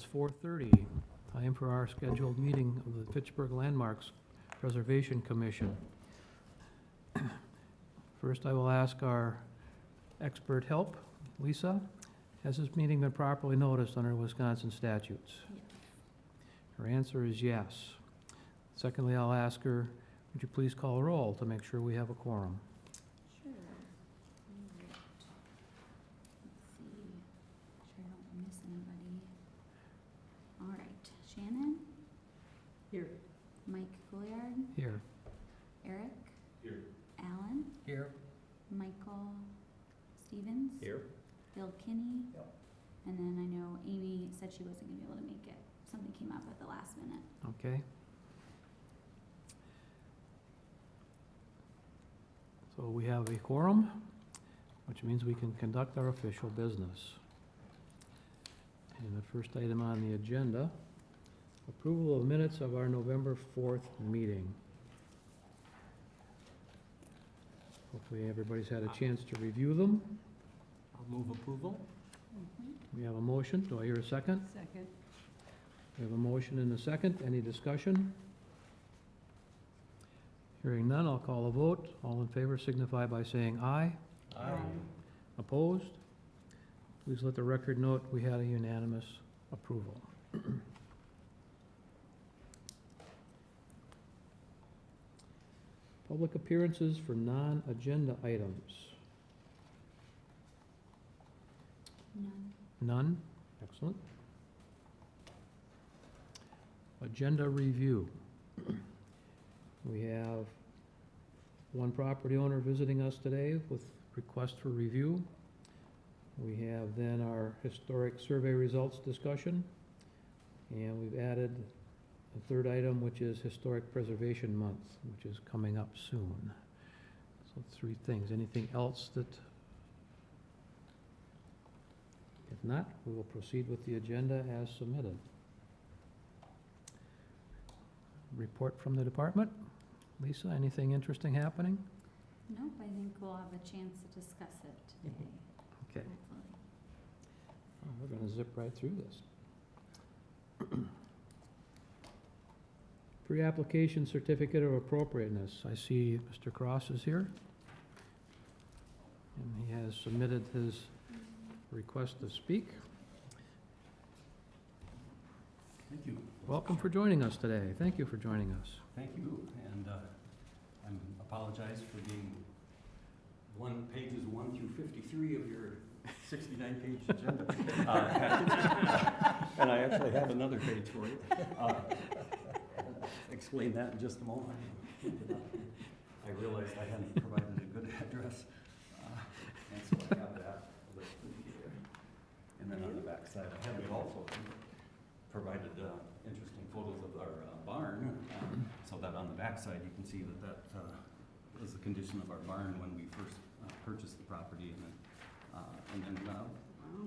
It's 4:30, time for our scheduled meeting of the Fitchburg Landmarks Preservation Commission. First, I will ask our expert help, Lisa, has this meeting been properly noticed under Wisconsin statutes? Yes. Her answer is yes. Secondly, I'll ask her, would you please call a roll to make sure we have a quorum? Sure. All right. Let's see. Sure I don't miss anybody. All right. Shannon? Here. Mike Gouliard? Here. Eric? Here. Alan? Here. Michael Stevens? Here. Bill Kinney? Yep. And then I know Amy said she wasn't gonna be able to make it. Something came up at the last minute. Okay. So we have a quorum, which means we can conduct our official business. And the first item on the agenda, approval of minutes of our November 4th meeting. Hopefully everybody's had a chance to review them. I'll move approval. We have a motion. Do I hear a second? Second. We have a motion and a second. Any discussion? Hearing none, I'll call a vote. All in favor signify by saying aye. Aye. Opposed? Please let the record note we had a unanimous approval. Public appearances for non-agenda items. None. None? Excellent. Agenda review. We have one property owner visiting us today with request for review. We have then our historic survey results discussion. And we've added a third item, which is Historic Preservation Month, which is coming up soon. So 3 things. Anything else that? If not, we will proceed with the agenda as submitted. Report from the department. Lisa, anything interesting happening? Nope, I think we'll have a chance to discuss it today. Okay. Hopefully. Oh, we're gonna zip right through this. Pre-application certificate of appropriateness. I see Mr. Cross is here. And he has submitted his request to speak. Thank you. Welcome for joining us today. Thank you for joining us. Thank you, and I apologize for being pages 1 through 53 of your 69-page agenda package. And I actually have another page for you. Explain that in just a moment. I realized I hadn't provided a good address, and so I have that listed here. And then on the back side, I have also provided interesting photos of our barn, so that on the back side you can see that was the condition of our barn when we first purchased the property, and then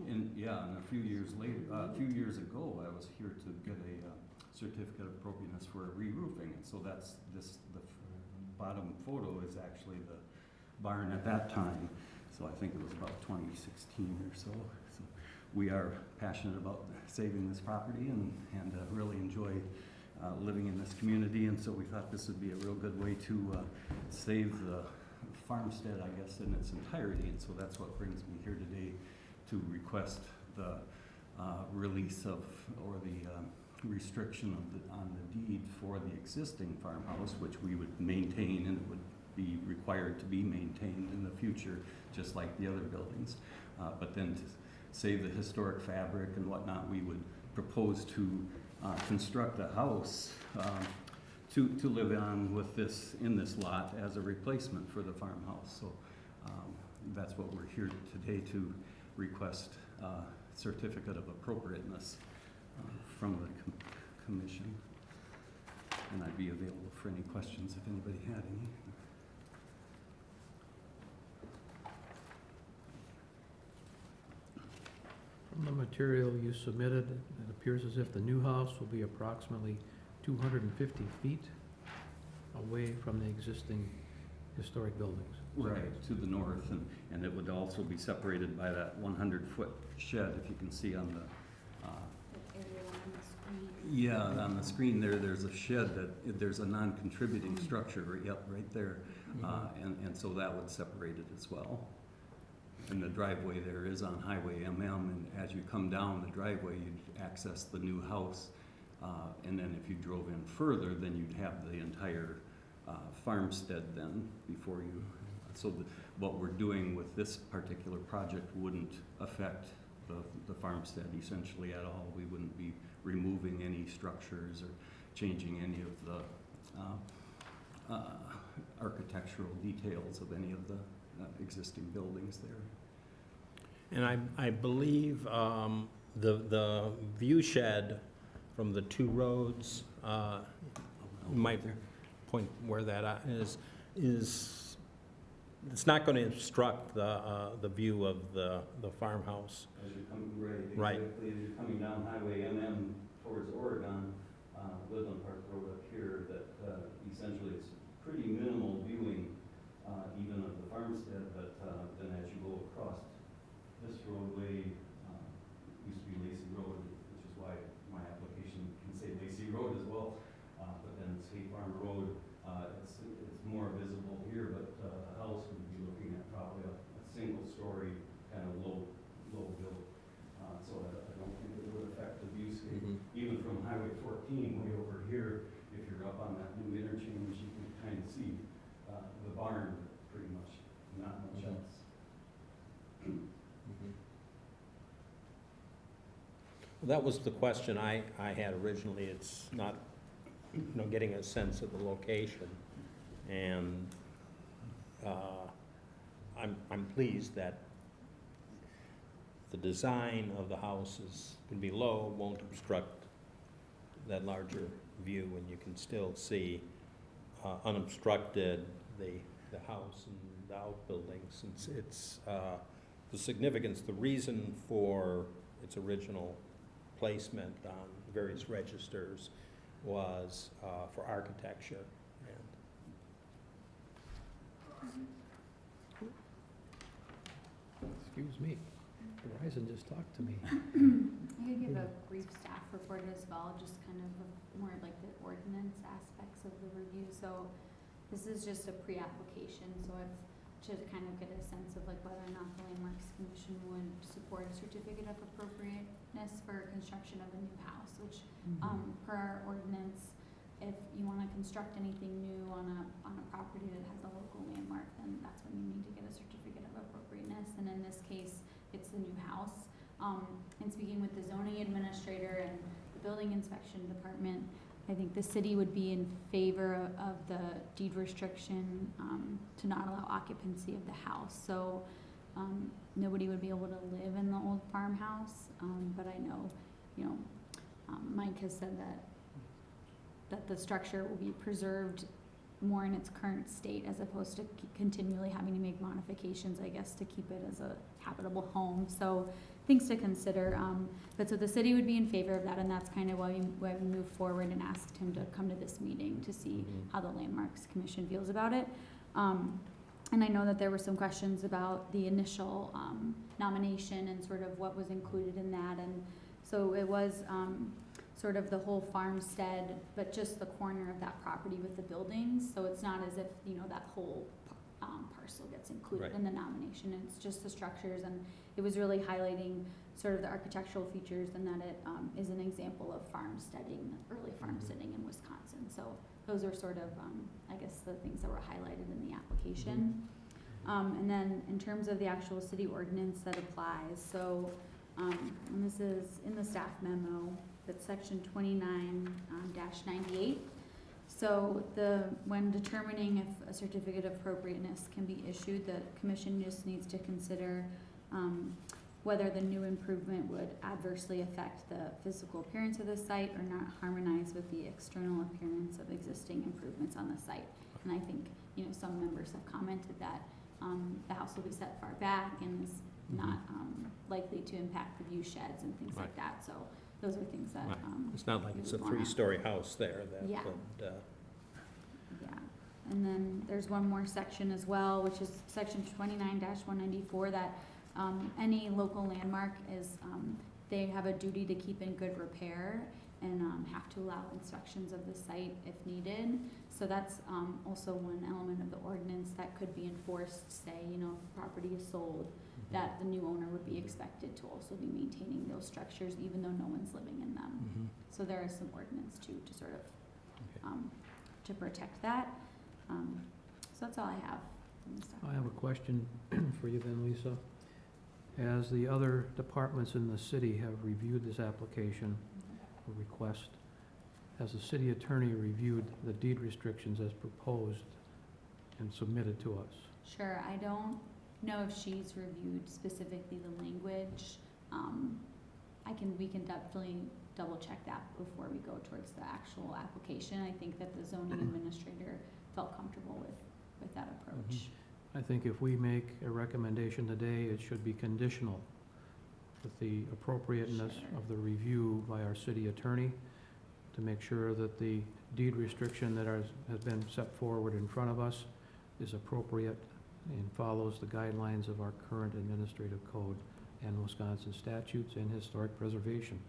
and a few years later, a few years ago, I was here to get a certificate of appropriateness for re-roofing, and so that's the bottom photo is actually the barn at that time. So I think it was about 2016 or so. So we are passionate about saving this property and really enjoy living in this community, and so we thought this would be a real good way to save the farmstead, I guess, in its entirety, and so that's what brings me here today to request the release of, or the restriction on the deed for the existing farmhouse, which we would maintain, and it would be required to be maintained in the future, just like the other buildings. But then to save the historic fabric and whatnot, we would propose to construct a house to live on with in this lot as a replacement for the farmhouse. So that's what we're here today to request certificate of appropriateness from the commission. And I'd be available for any questions if anybody had any. From the material you submitted, it appears as if the new house will be approximately 250 feet away from the existing historic buildings. Right, to the north, and it would also be separated by that 100-foot shed, if you can see on the Area screen. Yeah, on the screen there, there's a shed there's a non-contributing structure, yep, right there. And so that would separate it as well. And the driveway there is on Highway MM, and as you come down the driveway, you'd access the new house. And then if you drove in further, then you'd have the entire farmstead then before you. So what we're doing with this particular project wouldn't affect the farmstead essentially at all. We wouldn't be removing any structures or changing any of the architectural details of any of the existing buildings there. And I believe the view shed from the two roads, you might point where that is, it's not going to obstruct the view of the farmhouse. As you're coming, right, Right. exactly, as you're coming down Highway MM towards Oregon, Woodland Park Road up here, that essentially it's pretty minimal viewing even of the farmstead, but then as you go across this roadway, used to be Lacey Road, which is why my application can say Lacey Road as well, but then State Farm Road, it's more visible here, but the house would be looking at probably a single-story kind of low build. So I don't think it would affect the viewscape. Even from Highway 14 way over here, if you're up on that new interchange, you can kind of see the barn pretty much, not much else. Well, that was the question I had originally. It's not, getting a sense of the location. And I'm pleased that the design of the house can be low, won't obstruct that larger view, and you can still see unobstructed the house and the outbuildings. It's the significance, the reason for its original placement on various registers was for architecture. Excuse me, Verizon just talked to me. I could give a brief staff report as well, just kind of more like the ordinance aspects of the review. So this is just a pre-application, so I've to kind of get a sense of like whether or not the Landmarks Commission would support a certificate of appropriateness for construction of a new house, which per our ordinance, if you want to construct anything new on a property that has a local landmark, then that's when you need to get a certificate of appropriateness. And in this case, it's the new house. And speaking with the zoning administrator and the building inspection department, I think the city would be in favor of the deed restriction to not allow occupancy of the house. So nobody would be able to live in the old farmhouse, but I know, Mike has said that the structure will be preserved more in its current state as opposed to continually having to make modifications, I guess, to keep it as a habitable home. So things to consider. But so the city would be in favor of that, and that's kind of why we moved forward and asked him to come to this meeting to see how the Landmarks Commission feels about it. And I know that there were some questions about the initial nomination and sort of what was included in that. And so it was sort of the whole farmstead, but just the corner of that property with the buildings. So it's not as if, that whole parcel gets included in the nomination. It's just the structures, and it was really highlighting sort of the architectural features and that it is an example of farmsteading, early farmsteading in Wisconsin. So those are sort of, I guess, the things that were highlighted in the application. And then in terms of the actual city ordinance that applies, so and this is in the staff memo, that's section 29-98. So when determining if a certificate of appropriateness can be issued, the commission just needs to consider whether the new improvement would adversely affect the physical appearance of the site or not harmonize with the external appearance of existing improvements on the site. And I think, some members have commented that the house will be set far back and is not likely to impact the view sheds and things like that. So those are things that it's not like it's a three-story house there that yeah. would And then there's one more section as well, which is section 29-194, that any local landmark is they have a duty to keep in good repair, and have to allow inspections of the site if needed. So that's also one element of the ordinance that could be enforced, say, you know, if the property is sold, that the new owner would be expected to also be maintaining those structures even though no one's living in them. Mhm. So there is some ordinance too to sort of, Okay. to protect that. So that's all I have from the staff. I have a question for you then, Lisa. As the other departments in the city have reviewed this application or request, has the city attorney reviewed the deed restrictions as proposed and submitted to us? Sure, I don't know if she's reviewed specifically the language. We can definitely double check that before we go towards the actual application. I think that the zoning administrator felt comfortable with that approach. I think if we make a recommendation today, it should be conditional with the appropriateness Sure. of the review by our city attorney to make sure that the deed restriction that has been set forward in front of us is appropriate and follows the guidelines of our current administrative code and Wisconsin statutes and historic preservation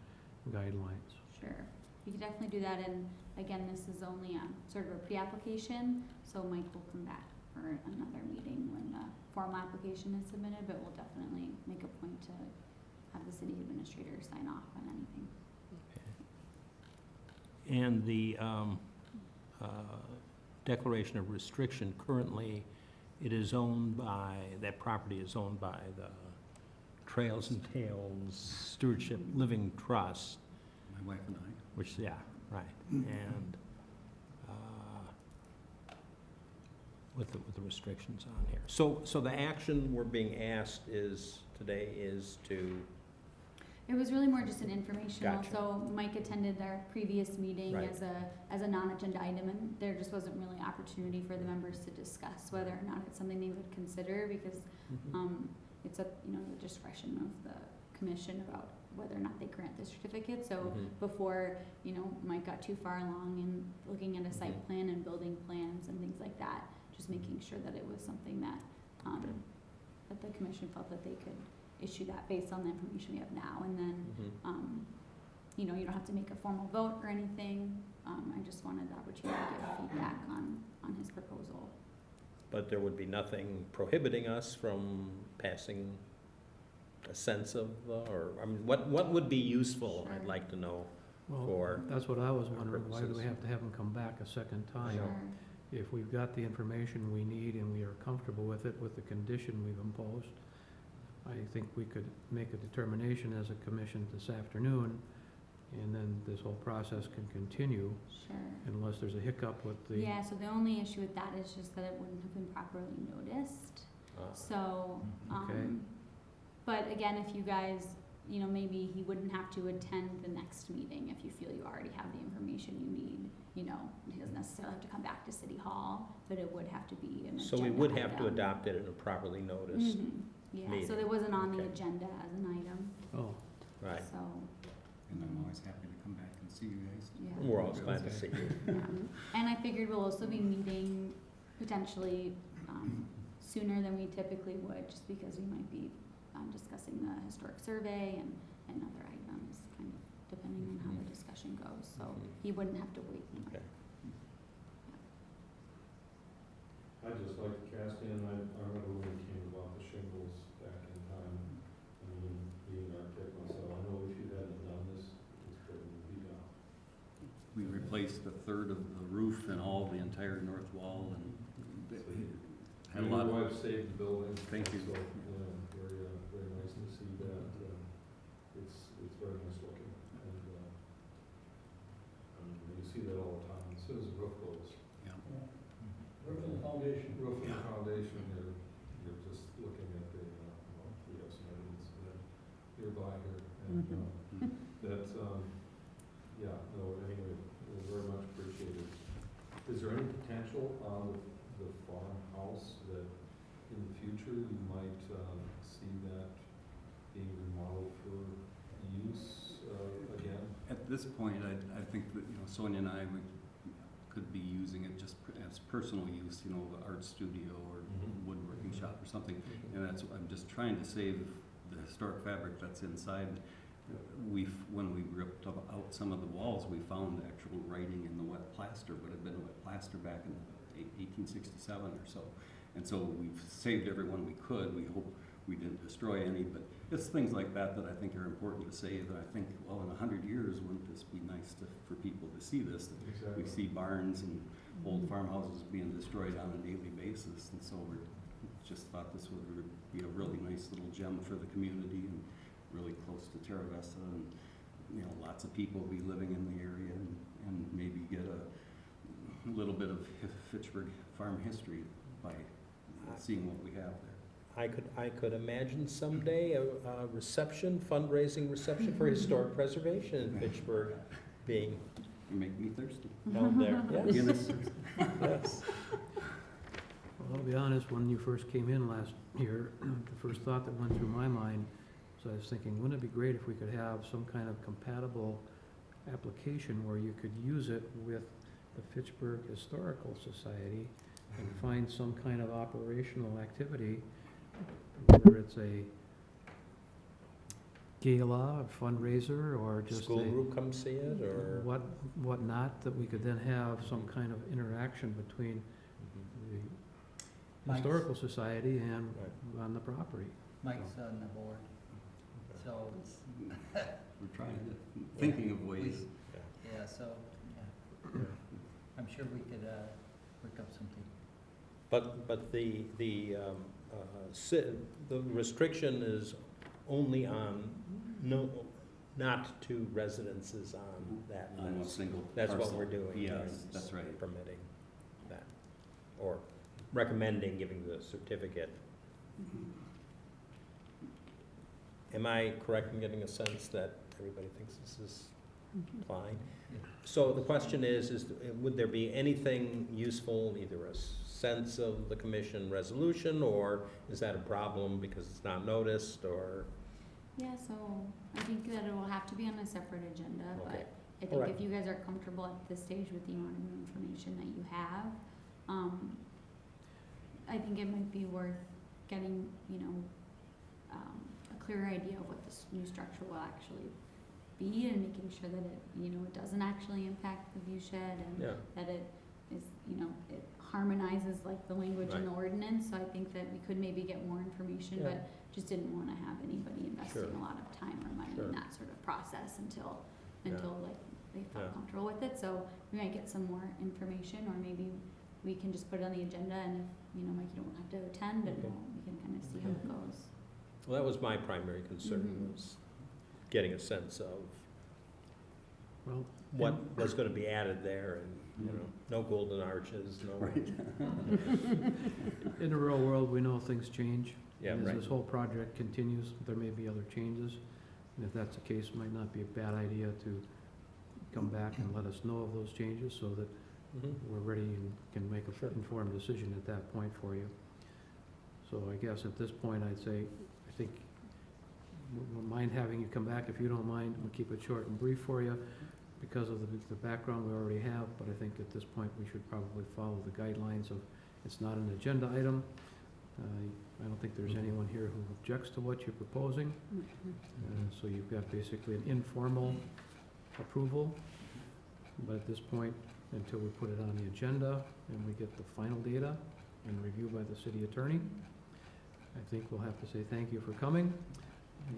guidelines. Sure, we could definitely do that, and again, this is only sort of a pre-application, so Mike will come back for another meeting when the formal application is submitted, but we'll definitely make a point to have the city administrator sign off on anything. And the declaration of restriction, currently, it is owned by, that property is owned by the Trails and Tales Stewardship Living Trust, My wife and I. which, yeah, right, and with the restrictions on here. So the action we're being asked today is to, It was really more just an informational, Gotcha. so Mike attended our previous meeting Right. as a non-agenda item, and there just wasn't really opportunity for the members to discuss whether or not it's something they would consider, because it's at, you know, the discretion of the commission about whether or not they grant the certificate. So Mhm. before, you know, Mike got too far along in looking at a site Mhm. plan and building plans and things like that, just making sure that it was something that, Okay. that the commission felt that they could issue that based on the information we have now. And then, you know, you don't have to make a formal vote or anything. I just wanted the opportunity to give feedback on his proposal. But there would be nothing prohibiting us from passing a sense of, or, I mean, what would be useful, I'd Sure. like to know. Well, For that's what I was our wondering, why do we purposes. have to have them come back a second time? Sure. If we've got the information we need and we are comfortable with it, with the condition we've imposed, I think we could make a determination as a commission this afternoon, and then this whole process can continue Sure. unless there's a hiccup with the. Yeah, so the only issue with that is just that it wouldn't have been properly noticed. So, Okay. but again, if you guys, you know, maybe he wouldn't have to attend the next meeting if you feel you already have the information you need. You know, he doesn't necessarily have to come back to City Hall, but it would have to be an agenda So we would have to item. adopt it in a properly noticed, Yeah, meeting. so it wasn't on the Okay. agenda as an item, Oh, right? so, And I'm always happy to come back and see you guys. yeah. We're always glad to see you. Yeah. And I figured we'll also be meeting potentially sooner than we typically would, just because we might be discussing the historic survey and other items, kind of depending on how the discussion goes. So he wouldn't have to wait. You know. Okay. I'd just like to cast in, I remember when it came about the shingles back in time, I mean, being an architect myself, I know if you hadn't done this, it's probably be done. We replaced a third of the roof and all the entire north wall, and had a lot Your of, wife saved the building. Thank you. So, yeah, very nice to see that, it's very nice looking, and, I mean, you see that all the time, as soon as the roof goes. yeah. Roof and foundation. Roof and foundation, you're just looking at the, well, we have some evidence of that nearby here, and, that's, yeah, no, anyway, very much appreciated. Is there any potential on the farmhouse that in the future you might, see that being remodeled for use, again? At this point, I think that, you know, Sonia and I, we could be using it just as personal use, you know, the art studio or woodworking shop or something. And that's, I'm just trying to save the historic fabric that's inside. When we ripped out some of the walls, we found actual writing in the wet plaster, would have been wet plaster back in 1867 or so. And so we've saved every one we could. We hope we didn't destroy any, but it's things like that that I think are important to say, that I think, well, in 100 years, wouldn't this be nice for people to see this? That Exactly. we see barns and old farmhouses being destroyed on a daily basis, and so we just thought this would be a really nice little gem for the community, and really close to Terra Vista, and, you know, lots of people will be living in the area, and maybe get a little bit of Fitchburg farm history by seeing what we have there. I could imagine someday a reception, fundraising reception for historic preservation in Fitchburg being You make me thirsty. held there. Yes, Guinness. yes. Well, I'll be honest, when you first came in last year, the first thought that went through my mind, so I was thinking, wouldn't it be great if we could have some kind of compatible application where you could use it with the Fitchburg Historical Society and find some kind of operational activity, whether it's a gala, a fundraiser, or just School a group come see it, or? whatnot, that we could then have some kind of interaction between the Mike's- Historical Society and Right. on the property. Mike's on the board, so, We're trying to, thinking of ways. yeah, so, yeah, Yeah. I'm sure we could, work up something. But the restriction is only on, not to residences on that On a list. single That's what parcel. we're doing. Yes, is that's right. Permitting that, or recommending giving the certificate. Am I correct in getting a sense that everybody thinks this is fine? Yeah. So the question is would there be anything useful, either a sense of the commission resolution, or is that a problem because it's not noticed, or? Yeah, so I think that it will have to be on a separate agenda, Okay. but I think Alright. if you guys are comfortable at this stage with the amount of information that you have, I think it might be worth getting, a clearer idea of what this new structure will actually be, and making sure that it, it doesn't actually impact the view shed, and Yeah, that it is, it harmonizes like the language in the ordinance, so I think that we could maybe get more information, Yeah. but just didn't wanna have anybody investing Sure. a lot of time or money Sure. in that sort of process until Yeah. like they felt Yeah. comfortable with it, so we might get some more information, or maybe we can just put it on the agenda, and if, Mike, you don't have to attend, and Okay. we can kinda see how it goes. well, that was my primary concern, Mhm. was getting a sense of Well, what was gonna be added there, and, no golden arches, no. Right. in the real world, we know things change. Yeah, And right. as this whole project continues, there may be other changes. And if that's the case, it might not be a bad idea to come back and let us know of those changes so that Mhm. we're ready and can make Sure. an informed decision at that point for you. So I guess at this point, I'd say, I think, wouldn't mind having you come back if you don't mind. We'll keep it short and brief for you because of the background we already have, but I think at this point, we should probably follow the guidelines of, it's not an agenda item. I don't think there's anyone here who objects to what you're proposing. So you've got basically an informal approval, but at this point, until we put it on the agenda and we get the final data and review by the city attorney, I think we'll have to say thank you for coming,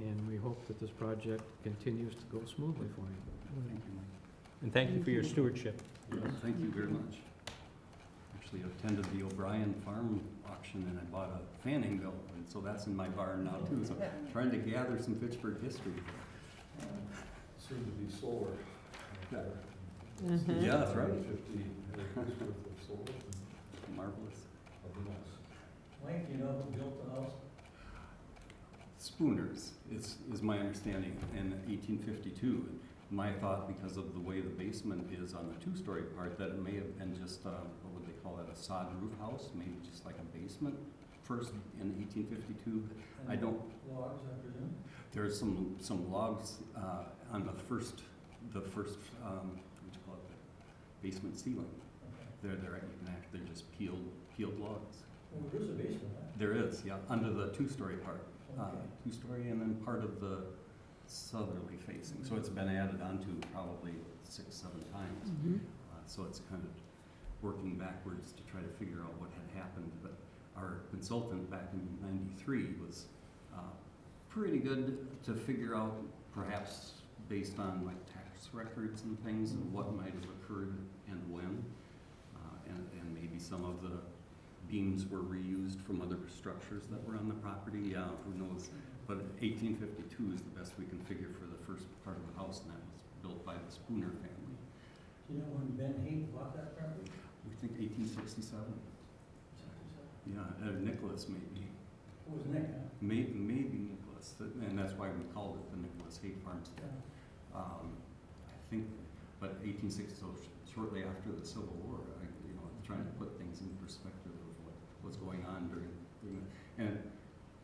and we hope that this project continues to go smoothly for you. Thank you, Mike. And thank you for your stewardship. Yes, thank you very much. Actually attended the O'Brien Farm auction, and I bought a fanning mill, and so that's in my barn now too, so trying to gather some Fitchburg history. Soon to be solar. Yeah. Yeah, that's right. 50 acres worth of solar, Marvelous. that'll be nice. Mike, you know who built the house? Spooners is my understanding, in 1852. My thought, because of the way the basement is on the two-story part, that it may have been just, what would they call it, a sod roof house, maybe just like a basement first in 1852. I don't, Logs, I presume? there's some logs on the first, what do you call it, basement ceiling. Okay. They're just peeled logs. Well, there's a basement, huh? There is, yeah, under the two-story part. Okay. Two-story, and then part of the southerly facing, so it's been added onto probably 6, 7 times. So it's kind of working backwards to try to figure out what had happened. But our consultant back in '93 was pretty good to figure out, perhaps based on like tax records and things, and what might have occurred and when. And maybe some of the beams were reused from other structures that were on the property. Yeah, who knows? But 1852 is the best we can figure for the first part of the house, and that was built by the Spooner family. Do you know when Ben Heath bought that property? We think 1867. Yeah, Nicholas maybe. Who was Nick, huh? Maybe Nicholas, and that's why we called it the Nicholas Haight Farmstead. I think, but 1860, so shortly after the Civil War, trying to put things in perspective of what was going on during that. And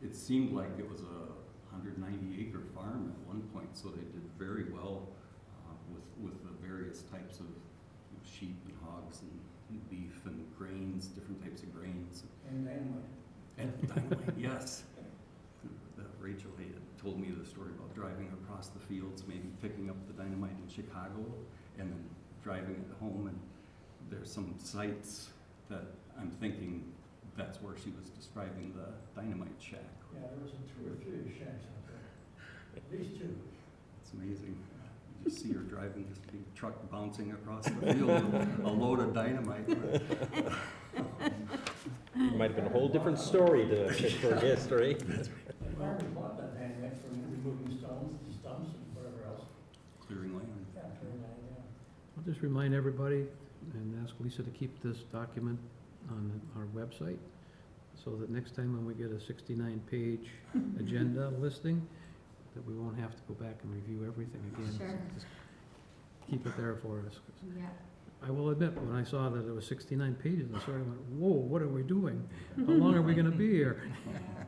it seemed like it was a 190-acre farm at one point, so they did very well with the various types of sheep and hogs and beef and grains, different types of grains. And dynamite. And dynamite, yes. Rachel had told me the story about driving across the fields, maybe picking up the dynamite in Chicago, and then driving it home. And there's some sites that I'm thinking that's where she was describing the dynamite shack. Yeah, there was 2 or 3 shacks out there. At least 2. It's amazing. You just see her driving this big truck bouncing across the field with a load of dynamite. Might have been a whole different story to Fitchburg history. The farmer bought that dynamite for removing stones, stumps, and whatever else. Clearing land. Yeah, clearing land, yeah. I'll just remind everybody and ask Lisa to keep this document on our website, so that next time when we get a 69-page agenda listing, that we won't have to go back and review everything again. Sure. Just keep it there for us. Yeah. I will admit, when I saw that it was 69 pages, I sort of went, whoa, what are we doing? How long are we gonna be here? Yeah.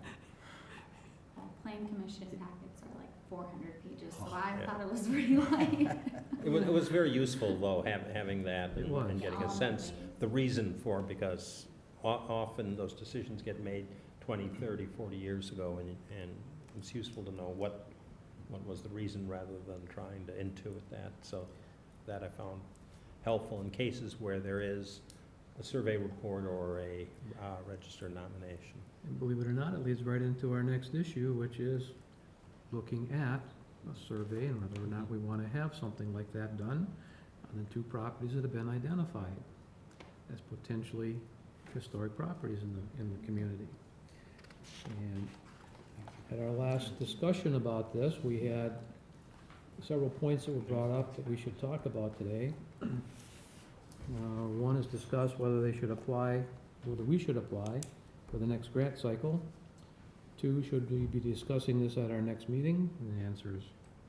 Plan commission packets are like 400 pages, so I Yeah. thought it was pretty light. It was very useful, though, having that It and was. and getting a sense, the reason for it, because often those decisions get made 20, 30, 40 years ago, and it's useful to know what was the reason rather than trying to intuit that. So that I found helpful in cases where there is a survey report or a registered nomination. And believe it or not, it leads right into our next issue, which is looking at a survey and whether or not we want to have something like that done on the 2 properties that have been identified as potentially historic properties in the community. And at our last discussion about this, we had several points that were brought up that we should talk about today. One is discuss whether they should apply, whether we should apply for the next grant cycle. 2, should we be discussing this at our next meeting? And the answer is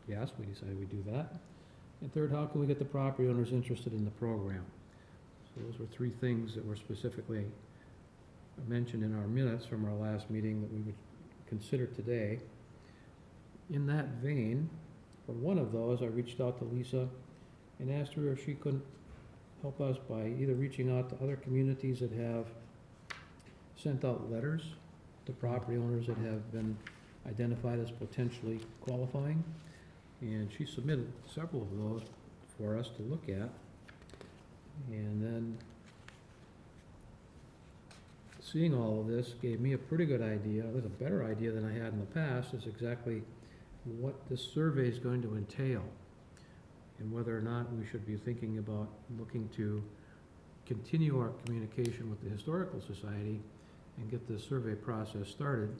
yes, we decided we'd do that. And 3rd, how can we get the property owners interested in the program? So those were 3 things that were specifically mentioned in our minutes from our last meeting that we would consider today. In that vein, for one of those, I reached out to Lisa and asked her if she couldn't help us by either reaching out to other communities that have sent out letters to property owners that have been identified as potentially qualifying. And she submitted several of those for us to look at. And then seeing all of this gave me a pretty good idea, it was a better idea than I had in the past, is exactly what this survey is going to entail, and whether or not we should be thinking about looking to continue our communication with the Historical Society and get this survey process started,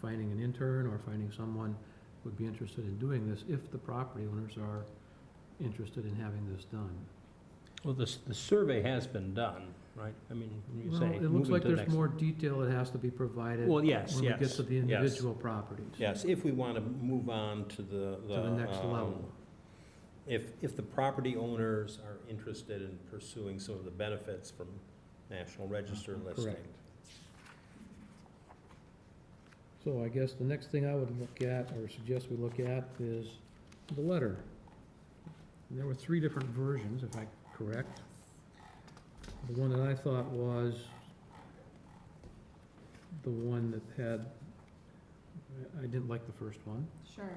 finding an intern or finding someone who would be interested in doing this if the property owners are interested in having this done. Well, the survey has been done, right? I mean, when you Well, say it looks moving like to the there's next. more detail that has to be provided Well, yes, when we get yes, to the yes. individual properties. Yes, if we want to move on to the next level. If the property owners are interested in pursuing some of the benefits from National Register listing. Correct. So I guess the next thing I would look at, or suggest we look at, is the letter. And there were 3 different versions, if I'm correct. The one that I thought was the one that had, I didn't like the first one. Sure.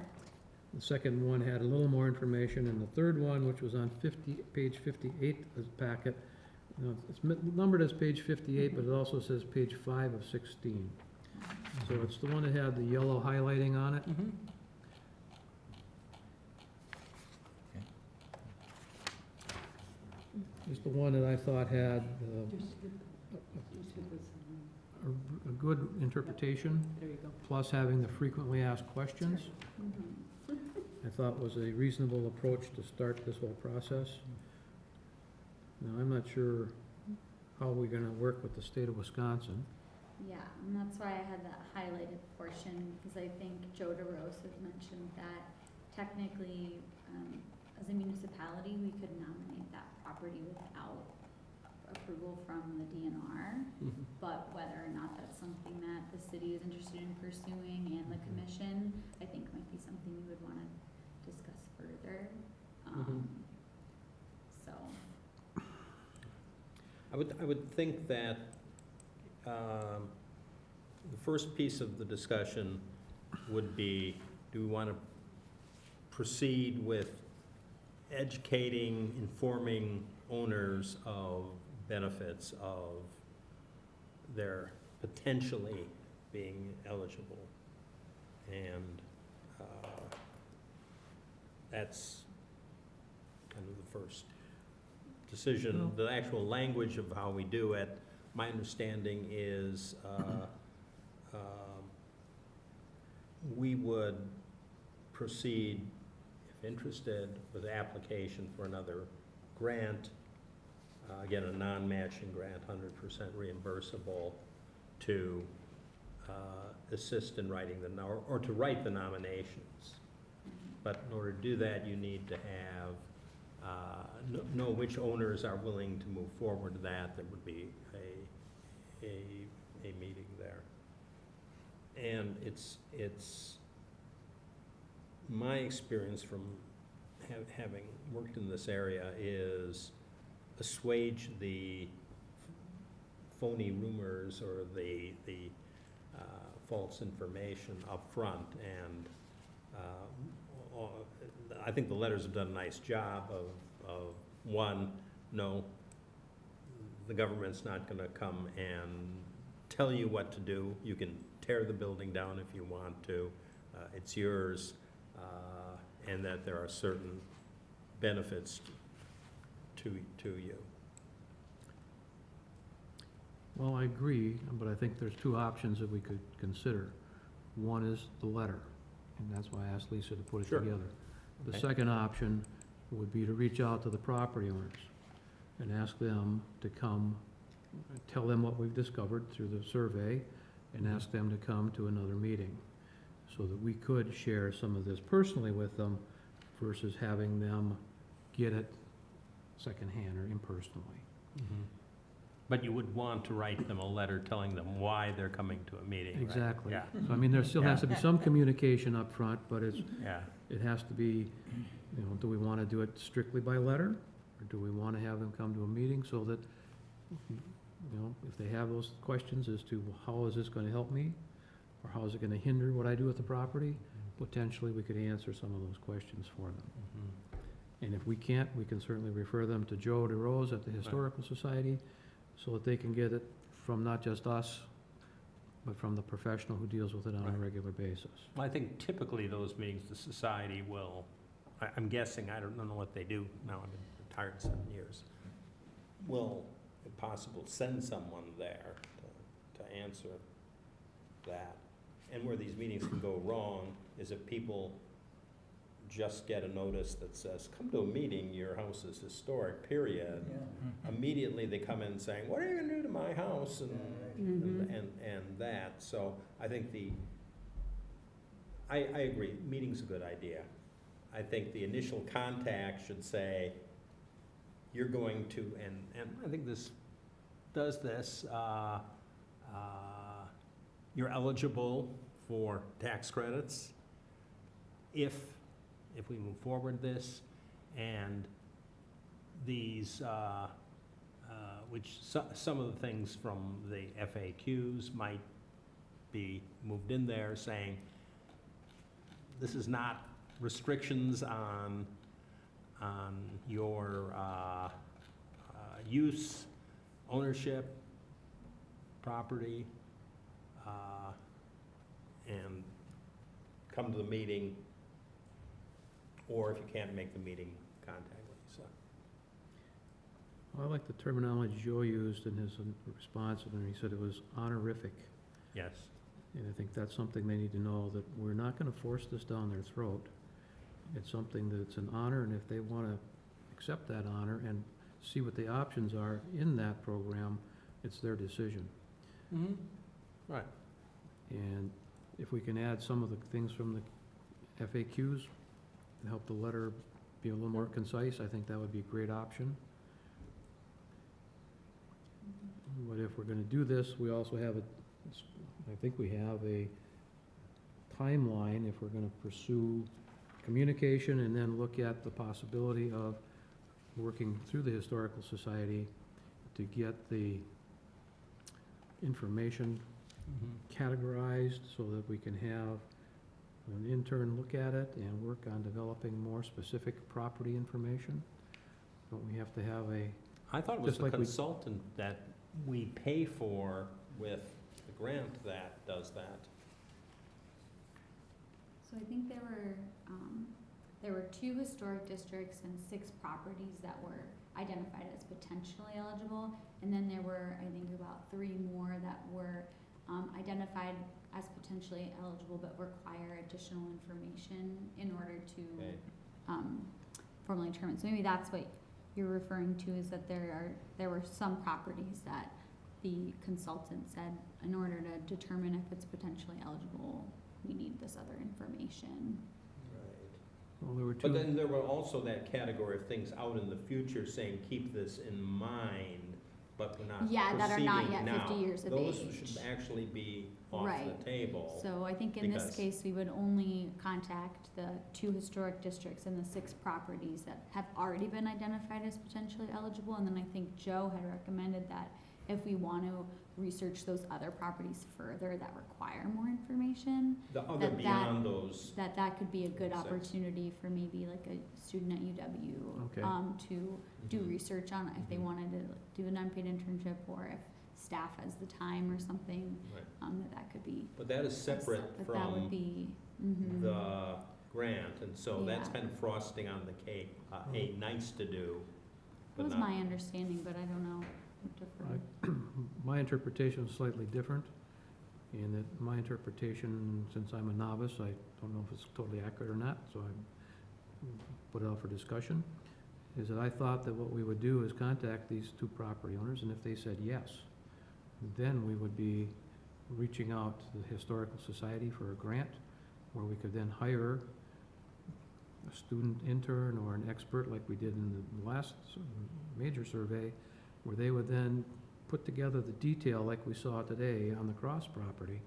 The second one had a little more information, and the third one, which was on page 58 of the packet, it's numbered as page 58, but it also says page 5 of 16. So it's the one that had the yellow highlighting on it. Mhm. It's the one that I thought had a good interpretation, There you go. plus having the frequently asked questions. Mhm. I thought was a reasonable approach to start this whole process. Now, I'm not sure how we're gonna work with the state of Wisconsin. Yeah, and that's why I had that highlighted portion, because I think Joe DeRose had mentioned that technically, as a municipality, we could nominate that property without approval from the DNR, Mhm. but whether or not that's something that the city is interested in pursuing and the commission, I think might be something we would wanna discuss further. So, I would think that the first piece of the discussion would be, do we want to proceed with educating, informing owners of benefits of their potentially being eligible? And that's kind of the first decision. Well- The actual language of how we do it, my understanding is we would proceed, if interested, with the application for another grant, again, a non-matching grant, 100% reimbursable, to assist in writing or to write the nominations. But in order to do that, you need to have, know which owners are willing to move forward to that. There would be a meeting there. And it's my experience from having worked in this area is assuage the phony rumors or the false information up front. And I think the letters have done a nice job of one, no, the government's not gonna come and tell you what to do. You can tear the building down if you want to. It's yours, and that there are certain benefits to you. Well, I agree, but I think there's two options that we could consider. One is the letter, and that's why I asked Lisa to put it Sure. together. The Okay. second option would be to reach out to the property owners and ask them to come, tell them what we've discovered through the survey, and ask them to come to another meeting, so that we could share some of this personally with them versus having them get it secondhand or impersonally. But you would want to write them a letter telling them why they're coming to a meeting, right? Exactly. Yeah, So, I mean, there still has to be some communication up front, but yeah. it has to be, do we want to do it strictly by letter? Or do we want to have them come to a meeting so that, if they have those questions as to how is this going to help me? Or how is it going to hinder what I do with the property? Potentially, we could answer some of those questions for them. And if we can't, we can certainly refer them to Joe DeRose at the Historical Society, so that they can get it from not just us, but from the professional who deals with it on a Right. regular basis. Well, I think typically those meetings, the society will, I'm guessing, I don't know what they do now, I've been retired 7 years, will, if possible, send someone there to answer that. And where these meetings can go wrong is if people just get a notice that says, come to a meeting, your house is historic, period. Yeah. Immediately they come in saying, what are you gonna do to my house, and that. So I think I agree, meeting's a good idea. I think the initial contact should say, you're going to, and I think this does this, you're eligible for tax credits if we move forward this, and these, which some of the things from the FAQs might be moved in there saying, this is not restrictions on your use, ownership, property, and come to the meeting, or if you can't make the meeting, contact Lisa. I like the terminology Joe used in his response, and he said it was honorific. Yes. And I think that's something they need to know, that we're not gonna force this down their throat. It's something that's an honor, and if they wanna accept that honor and see what the options are in that program, it's their decision. Mm-hmm. Right. And if we can add some of the things from the FAQs and help the letter be a little more concise, I think that would be a great option. But if we're gonna do this, we also have I think we have a timeline if we're gonna pursue communication and then look at the possibility of working through the Historical Society to get the information categorized so that we can have an intern look at it and work on developing more specific property information. But we have to have I thought it was Just the like we- consultant that we pay for with the grant that does that. So I think there were 2 historic districts and 6 properties that were identified as potentially eligible. And then there were, I think, about 3 more that were identified as potentially eligible but require additional information in order to Okay. formally determine. So maybe that's what you're referring to, is that there were some properties that the consultant said, in order to determine if it's potentially eligible, we need this other information. Right. well, there were But two, then there were also that category of things out in the future saying, keep this in mind, but we're not Yeah, that are not proceeding yet 50 now. years of Those age. should actually be off Right. the table. So I think in this Because- case, we would only contact the 2 historic districts and the 6 properties that have already been identified as potentially eligible. And then I think Joe had recommended that if we want to research those other properties further that require more information, The other that- beyond those, that could be a good 6. opportunity for maybe like a student at UW Okay. to do Mhm. research on it if they Mhm. wanted to do an unpaid internship, or if staff has the time or something, Right. that could be. But that is separate But that would from be, mhm. the grant, and so that's Yeah. kind of frosting on the cake, a nice to do, That but was not. my understanding, but I don't know. my interpretation is slightly different, in that my interpretation, since I'm a novice, I don't know if it's totally accurate or not, so I put it out for discussion, is that I thought that what we would do is contact these 2 property owners, and if they said yes, then we would be reaching out to the Historical Society for a grant, where we could then hire a student intern or an expert like we did in the last major survey, where they would then put together the detail like we saw today on the Cross property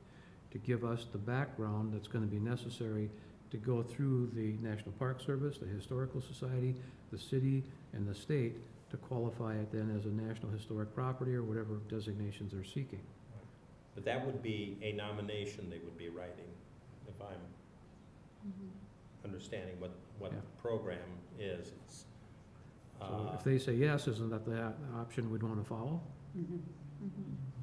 to give us the background that's gonna be necessary to go through the National Park Service, the Historical Society, the city, and the state to qualify it then as a National Historic Property or whatever designations they're seeking. But that would be a nomination they would be writing, if I'm Mhm. understanding what Yeah. the program is. It's, So if they say yes, isn't that the option we'd wanna follow? Mhm.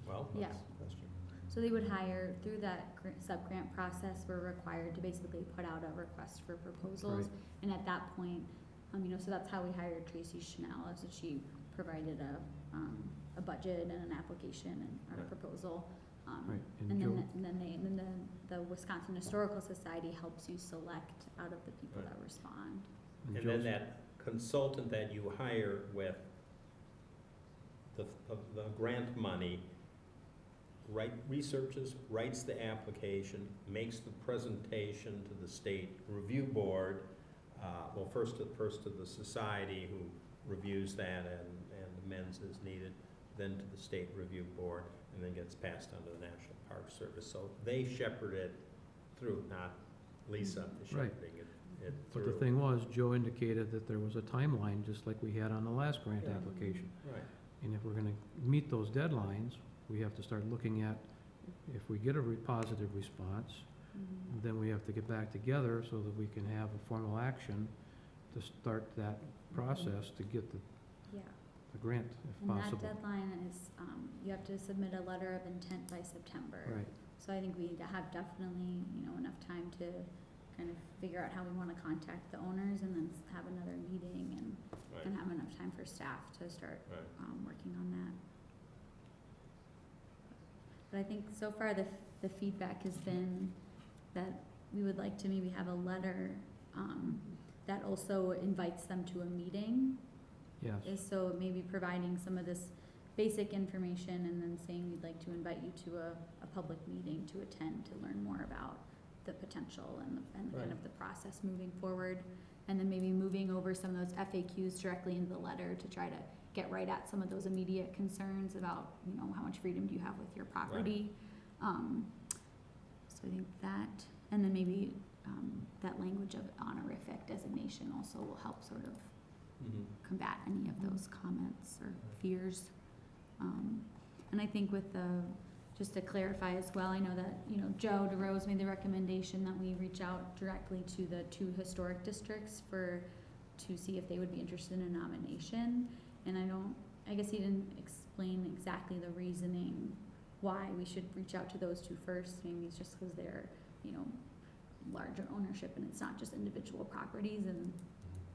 well, Yeah. that's a question. So they would hire, through that sub-grant process, we're required to basically put out a request for proposals. Right. And at that point, so that's how we hired Tracy Chanel, is that she provided a budget and an application and a Right. proposal. Right, And and Joe, then the Wisconsin Historical Society helps you select out of the people Right. that respond. and And then Joe's, that consultant that you hire with the grant money, researches, writes the application, makes the presentation to the state review board, well, first to the society, who reviews that and amends as needed, then to the state review board, and then gets passed on to the National Park Service. So they shepherd it through, not Lisa is Right. shepherding it but through. the thing was, Joe indicated that there was a timeline, just like we had on the last grant Yeah. application. Right. And if we're gonna meet those deadlines, we have to start looking at, if we get a positive response, then we have to get back together so that we can have a formal action to start that process to get Yeah. the grant if And that possible. deadline is, you have to submit a letter of intent by September. Right, So I think we need to have definitely, enough time to kind of figure out how we wanna contact the owners and then have another meeting and Right, have enough time for staff to start, right. working on that. But I think so far the feedback has been that we would like to maybe have a letter, that also invites them to a meeting. yes, Is so maybe providing some of this basic information and then saying we'd like to invite you to a public meeting to attend to learn more about the potential and kind Right. of the process moving forward. And then maybe moving over some of those FAQs directly into the letter to try to get right at some of those immediate concerns about, how much freedom do you have with your property. So I think that, and then maybe, that language of honorific designation also will help sort of Mhm. combat any of those comments or fears. And I think with just to clarify as well, I know that, Joe DeRose made the recommendation that we reach out directly to the 2 historic districts to see if they would be interested in a nomination. And I guess he didn't explain exactly the reasoning why we should reach out to those 2 first. Maybe it's just because they're, larger ownership and it's not just individual properties, and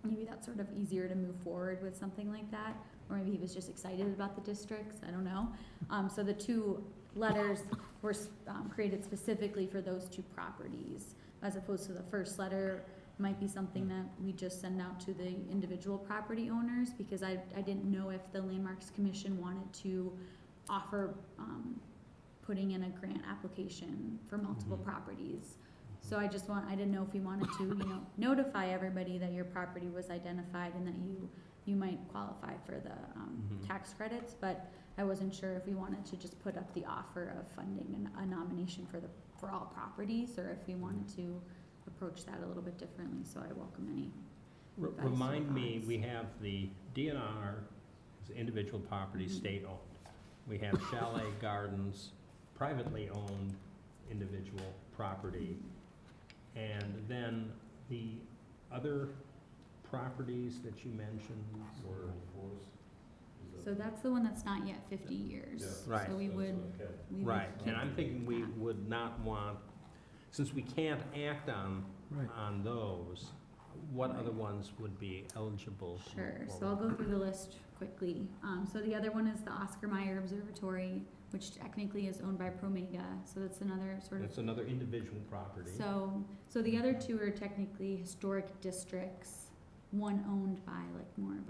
maybe that's sort of easier to move forward with something like that. Or maybe he was just excited about the districts, I don't know. So the 2 letters were created specifically for those 2 properties, as opposed to the first letter might be something that we just send out to the individual property owners, because I didn't know if the Landmarks Commission wanted to offer, putting in a grant application for multiple Mhm. properties. So I didn't know if we wanted to, notify everybody that your property was identified and that you might qualify for the, Mhm. tax credits, but I wasn't sure if we wanted to just put up the offer of funding and a nomination for all properties, or if we wanted to approach that a little bit differently, so I welcome any advice or Remind me, thoughts. we have the DNR, is individual property, Mhm. state-owned. We have Chalet Gardens, privately owned individual property. And then the other properties that you mentioned were, So that's the one that's not yet 50 years. Yeah. Right. So we would right, keep and I'm thinking we that. would not want, since we can't act on right. those, what other Right. ones would be eligible to move Sure, so forward? I'll go through the list quickly. So the other one is the Oscar Mayer Observatory, which technically is owned by Promega, so that's another sort of. It's another individual property. So the other 2 are technically historic districts, one owned by more of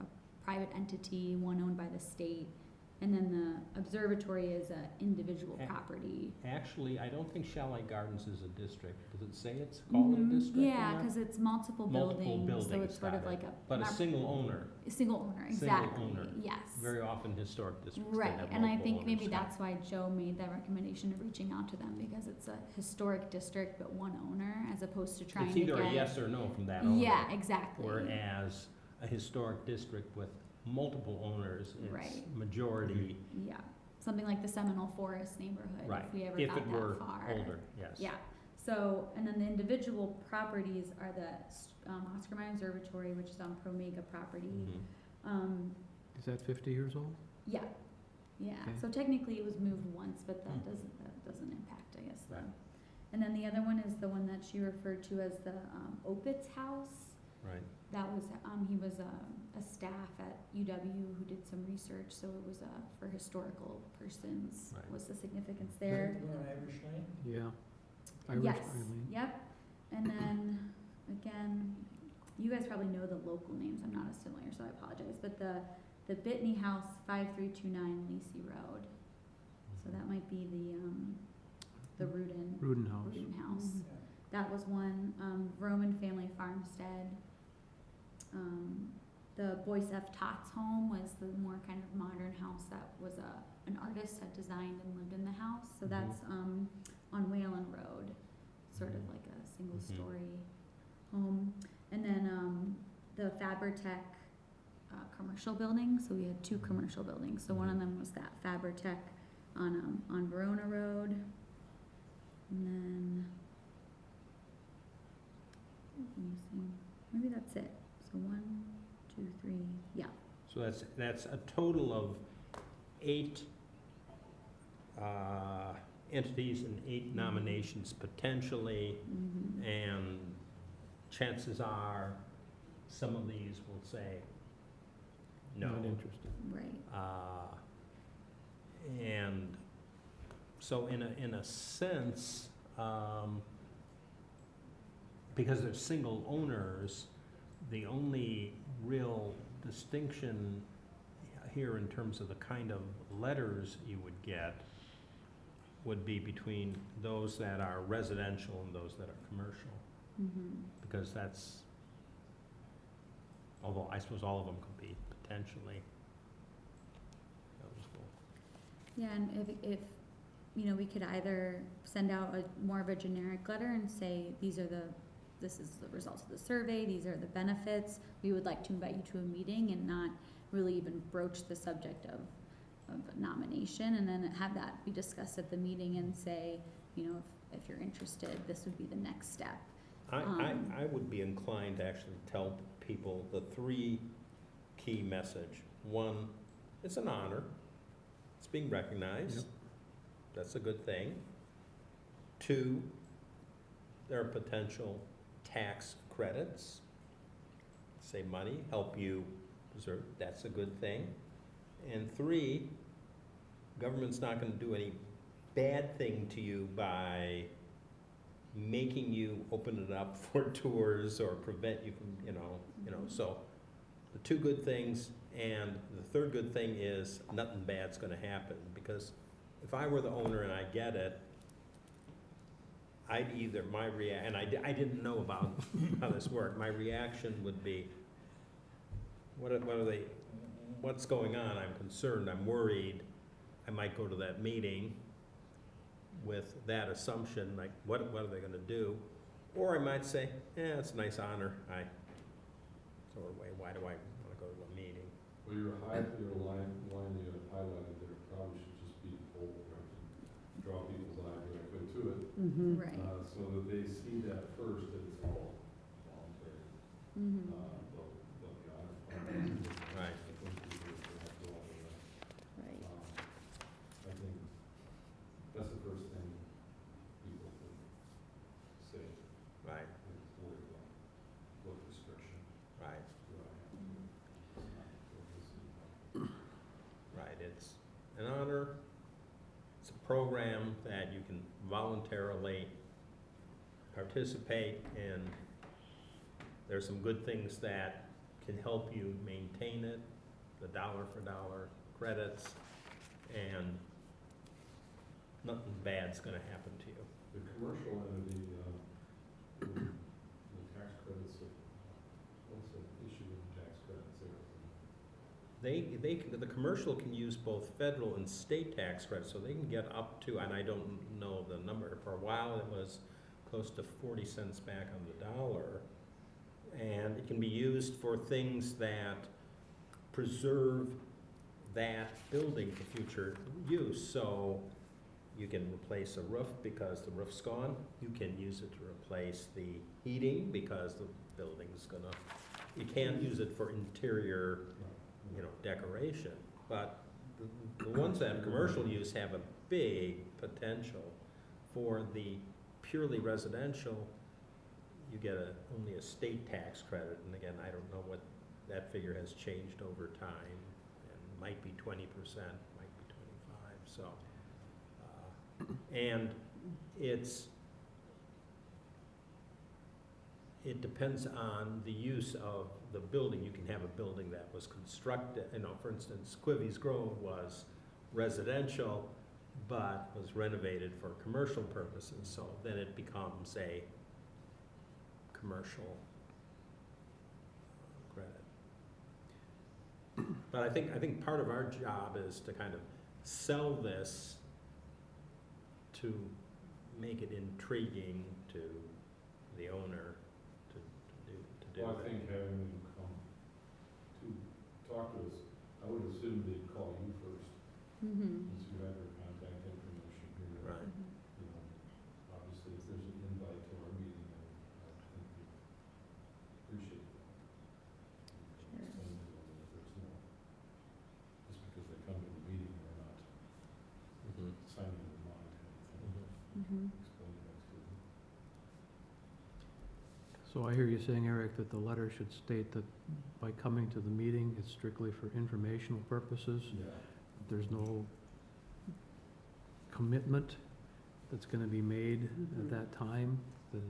a private entity, one owned by the state. And then the observatory is a individual A- property. Actually, I don't think Chalet Gardens is a district. Does it say it's called a Mhm. district in Yeah, there? cause it's multiple Multiple buildings, so buildings, it's sort of got it. like a. But a not- single owner, a single owner, Single exactly, owner. yes. very often historic districts that Right, have and I multiple think maybe owners. that's why Joe made that recommendation of reaching out to them, because it's a historic district but one owner, as opposed to trying It's to get. either a yes or no from that owner. Yeah, exactly. Whereas a historic district with multiple owners, it's Right. majority, Yeah, something like the Seminole Forest neighborhood, right, if we ever if got it that were far. older, yes. Yeah, so, and then the individual properties are the, Oscar Mayer Observatory, which is on Promega property. Mhm. Is that 50 years old? Yeah, yeah, Okay. so technically it was moved once, but that Hmm. doesn't impact, I guess, Right. And then the other one is the one that she referred to as the, Opitz House. Right, That was, he was a staff at UW who did some research, so it was, for historical persons, Right. was the significance there. We're on Irish Lane? Yeah. Irish, Yes, Eileen. yep, and then, again, you guys probably know the local names, I'm not as familiar, so I apologize, but the Bitney House, 5329 Lacey Road, so that might be the Rudin Rudenhouse. House. Yeah. That was one. Roman Family Farmstead. The Boyce F. Tots home was the more kind of modern house that was an artist had designed and lived in the house. So that's on Whalen Road, sort of like a single story home. And then the Fabertech commercial building. So we had 2 commercial buildings. So one of them was that Fabertech on Verona Road. And then missing? Maybe that's it. So 1, 2, 3, yeah. So that's a total of 8 entities and 8 nominations potentially, Mhm. and chances are, some of these will say no. Not interested. Right. And so in a sense, because they're single owners, the only real distinction here in terms of the kind of letters you would get would be between those that are residential and those that are commercial, Mhm. because that's, although I suppose all of them could be potentially eligible. Yeah, and if, you know, we could either send out more of a generic letter and say, this is the results of the survey, these are the benefits, we would like to invite you to a meeting, and not really even broach the subject of nomination, and then have that be discussed at the meeting and say, you know, if you're interested, this would be the next step. I would be inclined to actually tell people the 3 key message. 1, it's an honor, it's being recognized. Yep. That's a good thing. 2, there are potential tax credits, save money, help you preserve, that's a good thing. And 3, government's not gonna do any bad thing to you by making you open it up for tours or prevent you from, so the 2 good things, and the 3rd good thing is nothing bad's gonna happen, because if I were the owner and I get it, I'd either, and I didn't know about how this worked, my reaction would be, what's going on? I'm concerned, I'm worried, I might go to that meeting with that assumption, like, what are they gonna do? Or I might say, it's a nice honor, sort of way, why do I wanna go to a meeting? Well, your line you have highlighted there probably should just be bold, right? Draw people's eye directly to it, Mm-hmm. Right. so that they see that first, that it's all voluntary. Mm-hmm. They'll be honored. Right. I think people will have to all of that. Right. I think that's the first thing people would say, Right, is worry about what restriction right, do I have to, it's not what this is. right, it's an honor, it's a program that you can voluntarily participate in. There's some good things that can help you maintain it, the dollar for dollar credits, and nothing bad's gonna happen to you. The commercial entity, the tax credits, what's the issue with the tax credits there? The commercial can use both federal and state tax credits, so they can get up to, and I don't know the number, for a while it was close to 40 cents back on the dollar. And it can be used for things that preserve that building for future use. So you can replace a roof because the roof's gone. You can use it to replace the heating because the building's gonna, you can't use it for interior, decoration. But the ones that have commercial use have a big potential. For the purely residential, you get only a state tax credit, and again, I don't know what, that figure has changed over time, and might be 20%, might be 25, so. And it depends on the use of the building. You can have a building that was constructed, for instance, Quivy's Grove was residential, but was renovated for commercial purposes, so then it becomes a commercial credit. But I think part of our job is to kind of sell this to make it intriguing to the owner to do Well, I that. think having them come to talk to us, I would assume they'd call you first, Mm-hmm. since you have your contact information here. Right. Obviously, if there's an invite to our meeting, I think So I hear you saying, Eric, that the letter should state that by coming to the meeting, it's strictly for informational purposes. Yeah. There's no commitment that's gonna be made at that time, that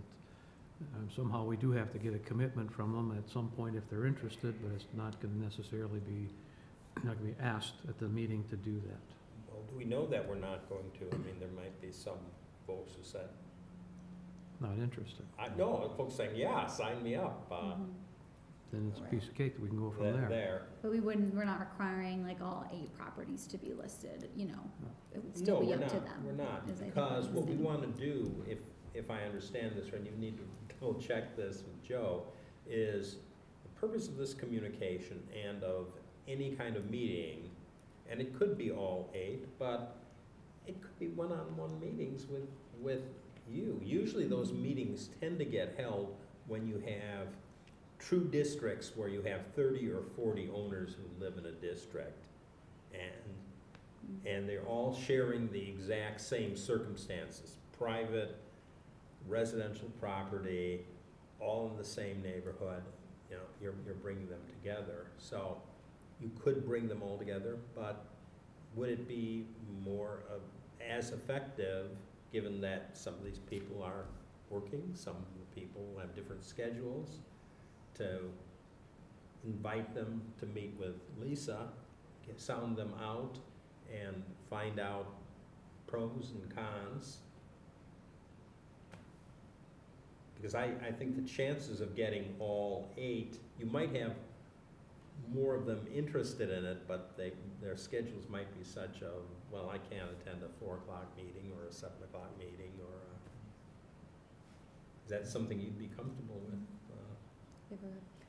somehow we do have to get a commitment from them at some point if they're interested, but it's not gonna necessarily be, not gonna be asked at the meeting to do that. Well, do we know that we're not going to? I mean, there might be some folks who said, Not interested. no, folks saying, yeah, sign me up, Mhm. Then it's a piece of cake, we can go from there. there. But we're not requiring like all 8 properties to be listed, you know, it would No, still be we're up to not, them. we're not, is I think because what we the thing. wanna do, if I understand this, right, you need to go check this with Joe, is the purpose of this communication and of any kind of meeting, and it could be all 8, but it could be one-on-one meetings with you. Usually those meetings tend to get held when you have true districts where you have 30 or 40 owners who live in a district, and they're all sharing the exact same circumstances, private, residential property, all in the same neighborhood. You know, you're bringing them together. So you could bring them all together, but would it be more as effective, given that some of these people are working, some of the people have different schedules, to invite them to meet with Lisa, sound them out, and find out pros and cons? Because I think the chances of getting all 8, you might have more of them interested in it, but their schedules might be such of, well, I can't attend a 4 o'clock meeting or a 7 o'clock meeting, or is that something you'd be comfortable with?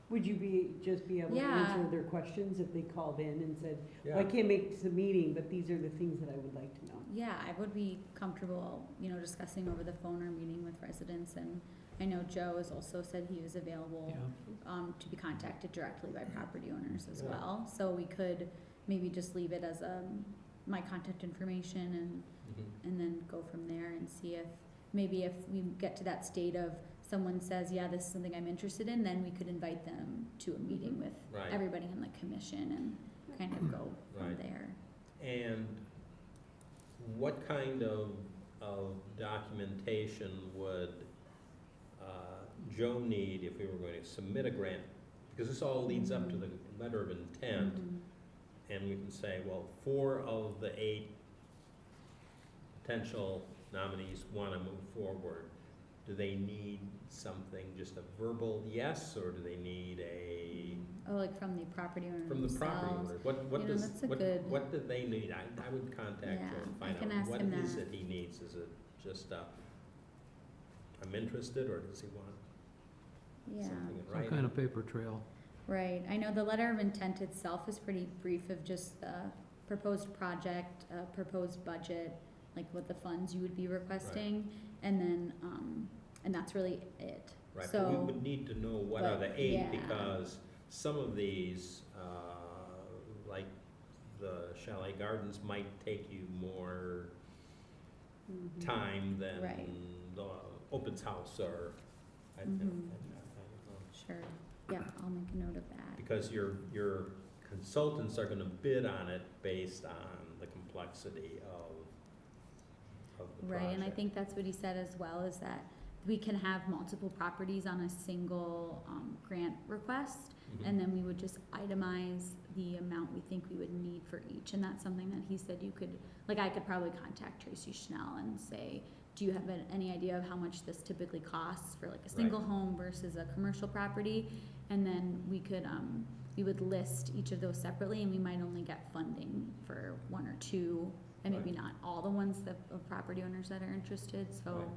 Would you just be able to Yeah. answer their questions if they called in and said, Yeah. well, I can't make the meeting, but these are the things that I would like to know? Yeah, I would be comfortable, you know, discussing over the phone or meeting with residents, and I know Joe has also said he was available Yeah. to be contacted directly by property owners as Yeah. well. So we could maybe just leave it as my contact information and then go from there and see if, maybe if we get to that state of someone says, yeah, this is something I'm interested in, then we could invite them to a meeting with Right. everybody in the commission and kind of go from Right. there. And what kind of documentation would Joe need if we were going to submit a grant? Because this all leads up to the letter of intent, Mhm. and we can say, well, 4 of the 8 potential nominees want to move forward. Do they need something, just a verbal yes, or do they need a, Oh, like from the property owner from the property themselves. owner? What You know, does, that's a good- what do they need? I would contact Yeah, Joe and I find can out, ask what him is that. it he needs? Is it just I'm interested, or does he want Yeah, something in Some writing? kind of paper trail. right. I know the letter of intent itself is pretty brief of just the proposed project, proposed budget, like what the funds you would be requesting, and then, and that's really it. Right, but we So, would need to know what are but, the 8, yeah. because some of these, like the Chalet Gardens, might take you more Mhm. time than Right. the Opens House, or, I don't Mhm. know. sure, yeah, I'll make a note of that. Because your consultants are gonna bid on it based on the complexity of the project. Right, and I think that's what he said as well, is that we can have multiple properties on a single, grant request, Mhm. and then we would just itemize the amount we think we would need for each, and that's something that he said you could, like, I could probably contact Tracy Schnell and say, do you have any idea of how much this typically costs for like a single home versus a commercial property? And then we could, we would list each of those separately, and we might only get funding for 1 or 2, and maybe Right. not all the ones that, of property owners that are interested, so. Right.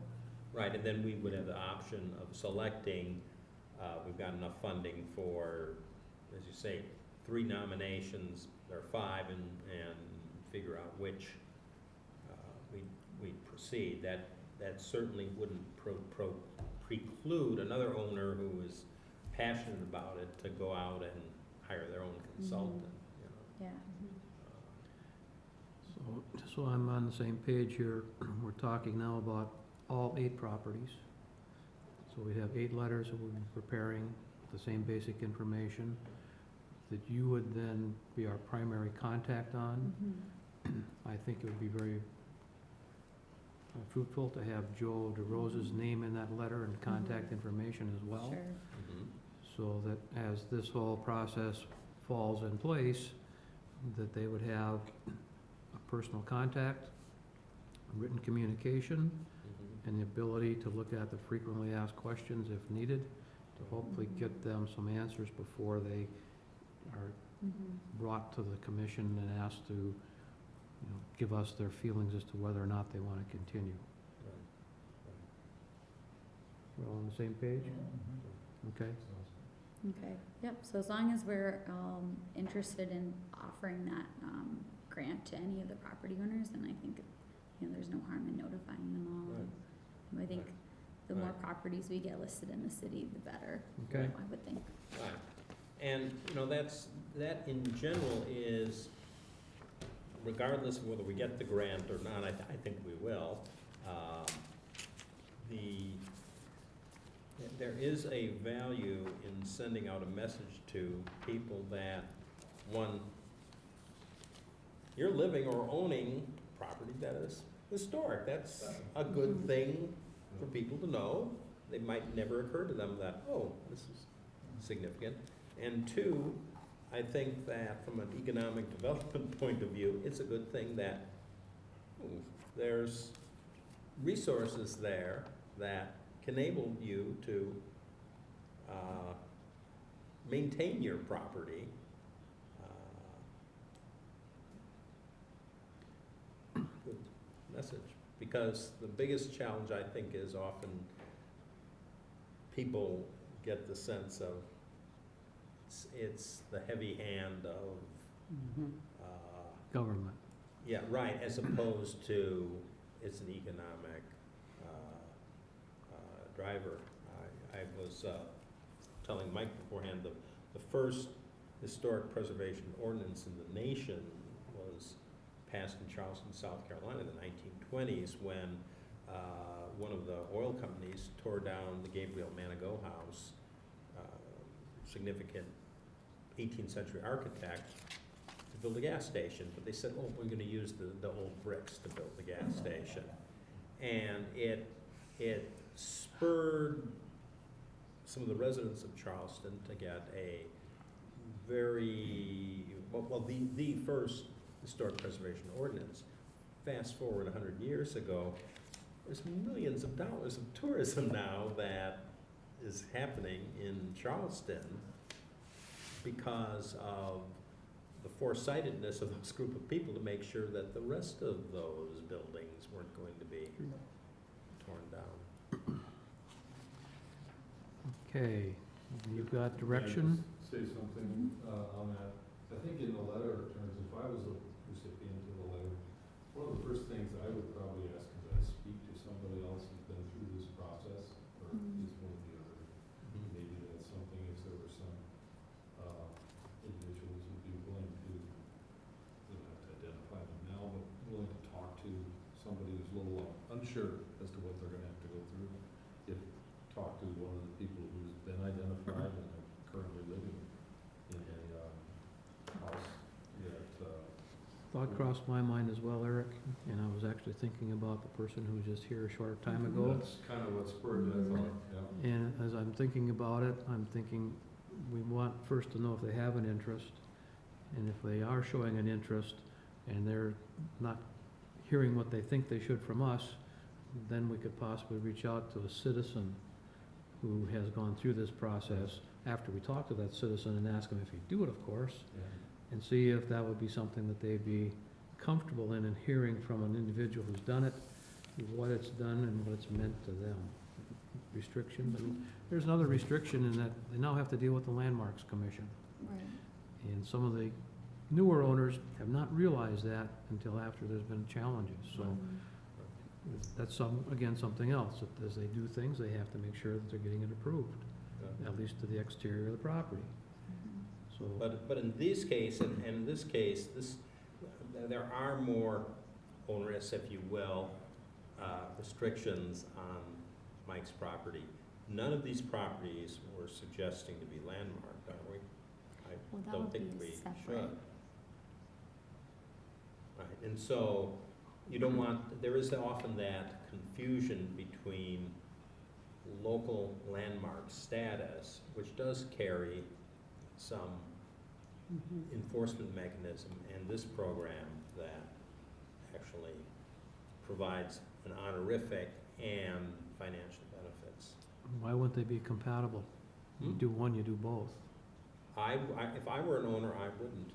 Right, and then we would have the option of selecting, we've got enough funding for, as you say, 3 nominations, or 5, and figure out which we proceed. That certainly wouldn't preclude another owner who is passionate about it to go out and hire their own consultant, you know. Yeah. So I'm on the same page here, we're talking now about all 8 properties. So we have 8 letters that we'll be preparing, with the same basic information, that you would then be our primary contact on. I think it would be very fruitful to have Joe DeRosa's name in that letter and contact information as well. Sure. Mhm. So that as this whole process falls in place, that they would have a personal contact, written communication, Mhm. and the ability to look at the frequently asked questions if needed, to hopefully get them some answers before they are brought to the commission and asked to, you know, give us their feelings as to whether or not they want to continue. Right, We're all on the same page? Okay. Okay, yep, so as long as we're, interested in offering that, grant to any of the property owners, then I think, you know, there's no harm in notifying them all. Right. And I think Right. the more Right. properties we get listed in the city, the better, Okay. I would think. Right. And, you know, that in general is, regardless of whether we get the grant or not, I think we will, there is a value in sending out a message to people that, one, you're living or owning property that is historic. That's a good thing for people to know. It might never occur to them that, oh, this is significant. And two, I think that from an economic development point of view, it's a good thing that there's resources there that can enable you to maintain your property. Good message, because the biggest challenge, I think, is often people get the sense of it's the heavy hand of, Government. yeah, right, as opposed to it's an economic driver. I was telling Mike beforehand, the first historic preservation ordinance in the nation was passed in Charleston, South Carolina in the 1920s, when one of the oil companies tore down the Gabriel Manigault House, significant 18th century architect, to build a gas station. But they said, oh, we're going to use the old bricks to build the gas station. And it spurred some of the residents of Charleston to get a very, the first historic preservation ordinance. Fast forward 100 years ago, there's millions of dollars of tourism now that is happening in Charleston because of the foresightedness of this group of people to make sure that the rest of those buildings weren't going to be torn down. Okay, you've got direction? Say something on that. I think in the letter, in terms, if I was a recipient of the letter, one of the first things I would probably ask is I speak to somebody else who's been through this process, or is one of the other. Maybe that's something, if there were some individuals who'd be willing to, we don't have to identify them now, but willing to talk to somebody who's a little unsure as to what they're gonna have to go through. If, talk to one of the people who's been identified and are currently living in a house that, Thought crossed my mind as well, Eric, and I was actually thinking about the person who was just here a short time ago. that's kind of what spurred that thought, yeah. And as I'm thinking about it, I'm thinking we want first to know if they have an interest. And if they are showing an interest and they're not hearing what they think they should from us, then we could possibly reach out to a citizen who has gone through this process after we talk to that citizen and ask them if he'd do it, of course, and see if that would be something that they'd be comfortable in and hearing from an individual who's done it, what it's done and what it's meant to them. Restrictions, and there's another restriction in that they now have to deal with the Landmarks Commission. Right. And some of the newer owners have not realized that until after there's been challenges, so that's something else, that as they do things, they have to make sure that they're getting it approved, at least to the exterior of the property, so. But in this case, and in this case, there are more onerous, if you will, restrictions on Mike's property. none of these properties we're suggesting to be landmarked, are we? Well, I that don't would think be we separate. should. Right, and so you don't want, there is often that confusion between local landmark status, which does carry some Mhm. enforcement mechanism, and this program that actually provides an honorific and financial benefits. Why wouldn't they be compatible? You Hmm? do one, you do both. If I were an owner, I wouldn't,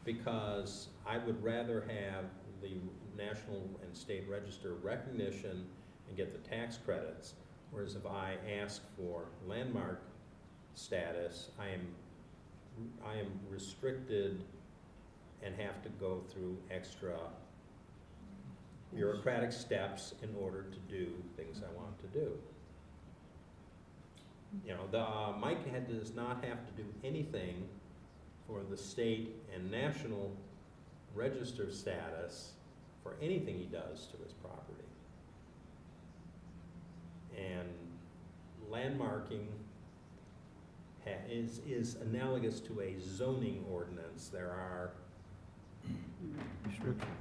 because I would rather have the national and state register recognition and get the tax credits, whereas if I ask for landmark status, I am restricted and have to go through extra bureaucratic steps in order to do things I want to do. You know, Mike does not have to do anything for the state and national register status for anything he does to his property. And landmarking is analogous to a zoning ordinance. There are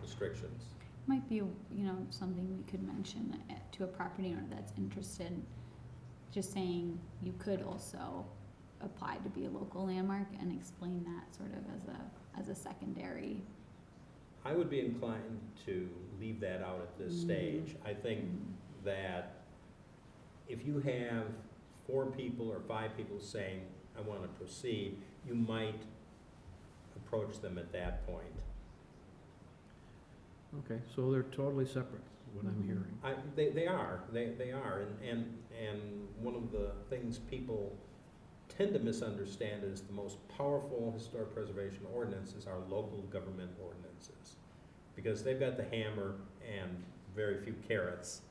restrictions. Might be, you know, something we could mention to a property owner that's interested, just saying you could also apply to be a local landmark and explain that sort of as a secondary. I would be inclined to leave that out at this stage. I think that if you have 4 people or 5 people saying, I want to proceed, you might approach them at that point. Okay, so they're totally separate, is what I'm hearing. They are, and one of the things people tend to misunderstand is the most powerful historic preservation ordinances are local government ordinances, because they've got the hammer and very few carrots,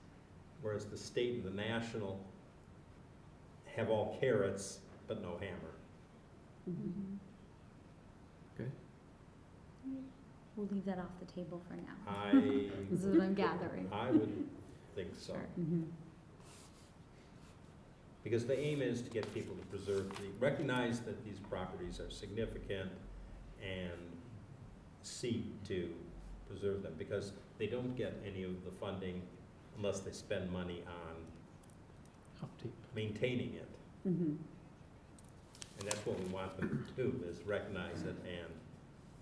whereas the state and the national have all carrots but no hammer. Mhm. Okay. We'll leave that off the table for now. This is I what I'm gathering. would think so. Sure. Mhm. Because the aim is to get people to recognize that these properties are significant and seek to preserve them, because they don't get any of the funding unless they spend money on Upkeep. maintaining it. Mhm. And that's what we want them to do, is recognize it and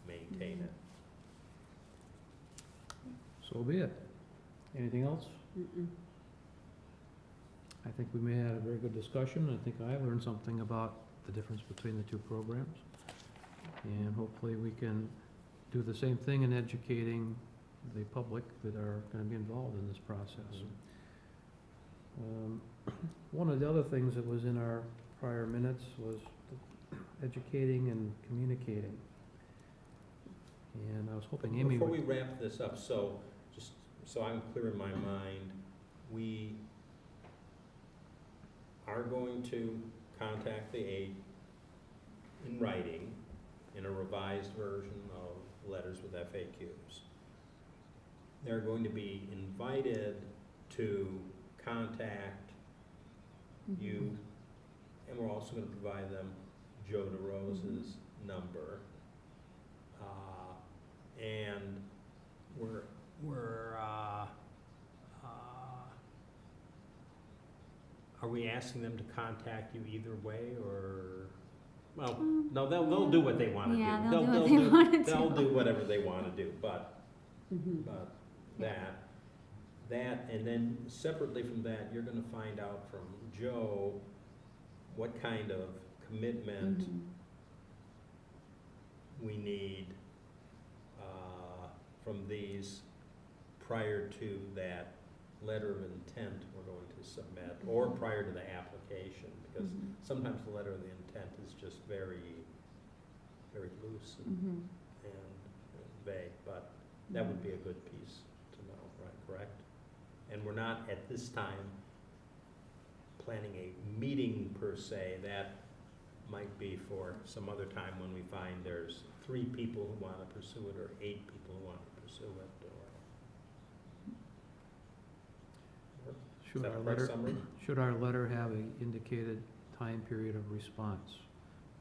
maintain it. So be it. Anything else? Mm-mm. I think we may have had a very good discussion. I think I learned something about the difference between the two programs. And hopefully we can do the same thing in educating the public that are gonna be involved in this process. One of the other things that was in our prior minutes was educating and communicating. And I was hoping Amy Before would. we wrap this up, so just so I'm clear in my mind, we are going to contact the aide in writing in a revised version of letters with FAQs. They're going to be invited to contact you, and we're also going to provide them Joe DeRosa's number. And are we asking them to contact you either way, or, well, no, they'll do what they want to do. Yeah, they'll do what they wanna do. They'll do whatever they want to do, but Mhm. Yeah. that, and then separately from that, you're gonna find out from Joe what kind of commitment Mhm. we need from these prior to that letter of intent we're going to submit, or prior to the application, because Mhm. sometimes the letter of the intent is just very, very loose and Mhm. vague, but that would be a good piece to know, right, correct? And we're not at this time planning a meeting per se. That might be for some other time when we find there's 3 people who want to pursue it, or 8 people who want to pursue it, or. Should that our a correct letter, summary? should our letter have a indicated time period of response?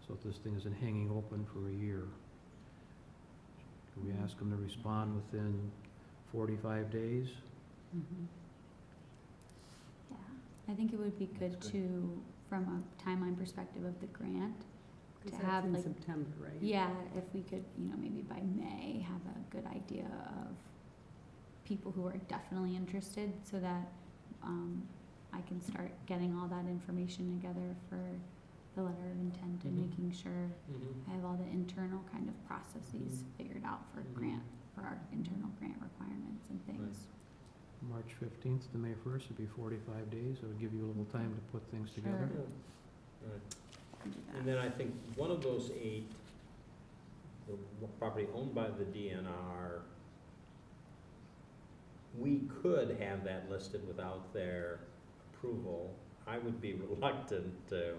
So if this thing isn't hanging open for a year? Can we ask them to respond within 45 days? Mhm. Yeah, I think it would be good That's to, from a timeline perspective of the grant, 'Cause to that's have, in like- September, right? yeah, if we could, maybe by May, have a good idea of people who are definitely interested, so that, I can start getting all that information together for the letter of intent and Mhm. making sure Mhm. I have all the internal kind of processes figured out for grant, for our internal grant requirements and things. March 15th to May 1st would be 45 days. It would give you a little time to put things together. Sure. Right. Can do that. And then I think one of those 8, the property owned by the DNR, we could have that listed without their approval. I would be reluctant to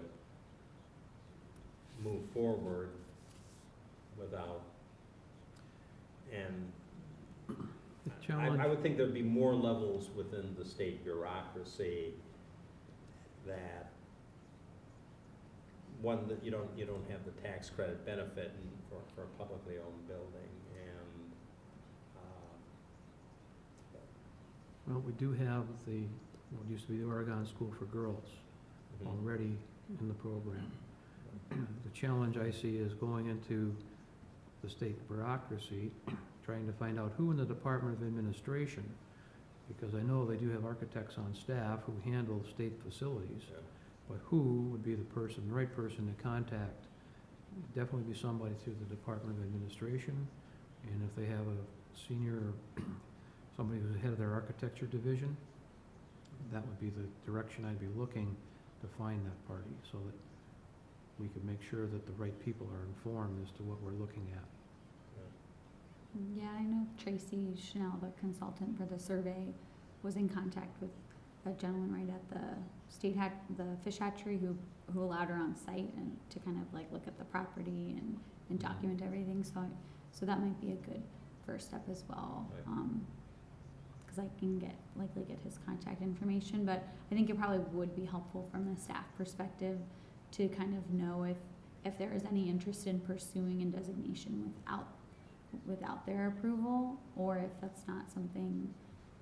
move forward without, and The I challenge, would think there'd be more levels within the state bureaucracy that, one, that you don't have the tax credit benefit for a publicly owned building, and, well, we do have what used to be the Oregon School for Girls already in the program. The challenge I see is going into the state bureaucracy, trying to find out who in the Department of Administration, because I know they do have architects on staff who handle state facilities, Yeah. but who would be the right person to contact? Definitely be somebody through the Department of Administration, and if they have a senior, somebody who's the head of their architecture division, that would be the direction I'd be looking to find that party, so that we could make sure that the right people are informed as to what we're looking at. Yeah, I know Tracy Chanel, the consultant for the survey, was in contact with a gentleman right at the fish hatchery who allowed her on site and to kind of like look at the property and document everything, so that might be a good first step as well. Right. Cause I can likely get his contact information, but I think it probably would be helpful from a staff perspective to kind of know if there is any interest in pursuing a designation without their approval, or if that's not something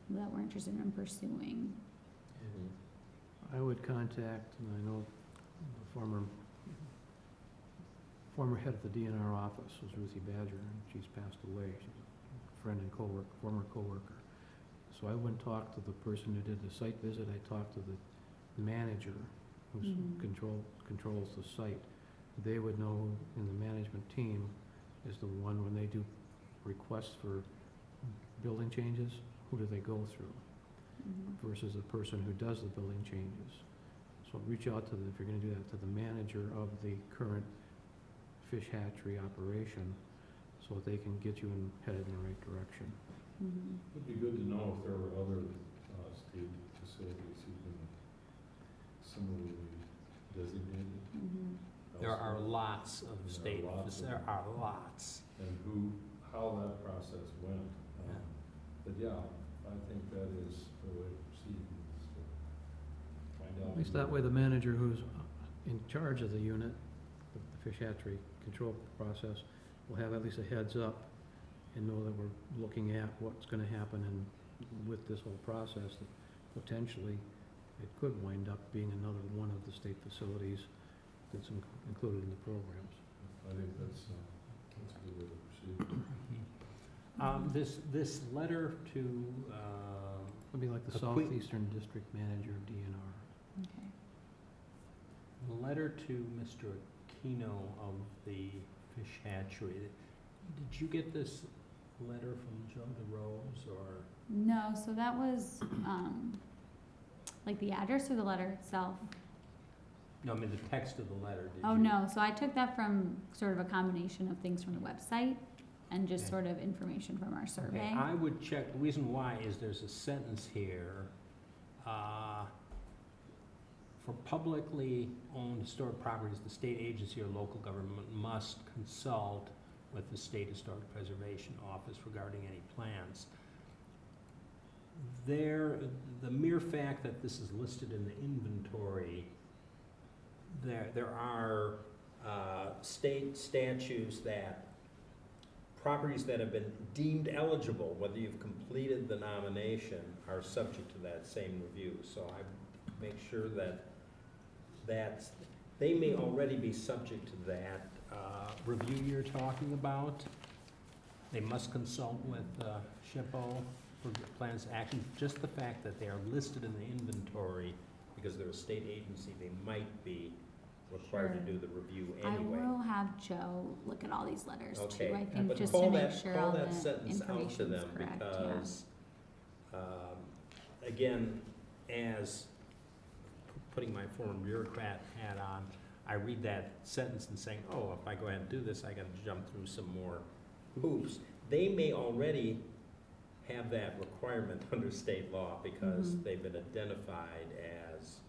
that we're interested in pursuing. Mhm. I would contact, and I know the former head of the DNR office was Ruthie Badger, and she's passed away. She's a friend and former coworker. So I wouldn't talk to the person who did the site visit, I talked to the manager who Mhm. controls the site. They would know in the management team is the one, when they do requests for building changes, who do they go through versus the person who does the building changes. So reach out to if you're gonna do that, to the manager of the current fish hatchery operation, so that they can get you headed in the right direction. Mhm. It'd be good to know if there were other state facilities who've been similarly designated. Mhm. There are elsewhere, lots of There are state, lots of there them. are lots. and how that process went. Yeah. But yeah, I think that is the way to proceed, is to find out. At least that way the manager who's in charge of the unit, the fish hatchery control process, will have at least a heads up and know that we're looking at what's gonna happen and with this whole process, that potentially it could wind up being another one of the state facilities that's included in the programs. I think that's a good way to proceed. This letter to, It'd be like the A quick- Southeastern District Manager, DNR. Okay. letter to Mr. Aquino of the fish hatchery. Did you get this letter from Joe DeRose, or? No, so that was, like the address or the letter itself? No, I mean, the text of the letter, did you? Oh, no, so I took that from sort of a combination of things from the website and just Okay. sort of information from our survey. Okay, I would check, the reason why is there's a sentence here, for publicly owned historic properties, the state agency or local government must consult with the State Historic Preservation Office regarding any plans. the mere fact that this is listed in the inventory, there are state statutes that properties that have been deemed eligible, whether you've completed the nomination, are subject to that same review. So I make sure that they may already be subject to that review you're talking about. They must consult with SHPO for plans of action. Just the fact that they are listed in the inventory because they're a state agency, they might be required to Sure. do the review I anyway. will have Joe look at all these letters Okay, too, I think, but just call to make that- sure call all the that sentence out to information's them correct, yeah. because, again, as putting my former bureaucrat hat on, I read that sentence and saying, oh, if I go ahead and do this, I gotta jump through some more hoops. They may already have that requirement under state law because Mhm. they've been identified as,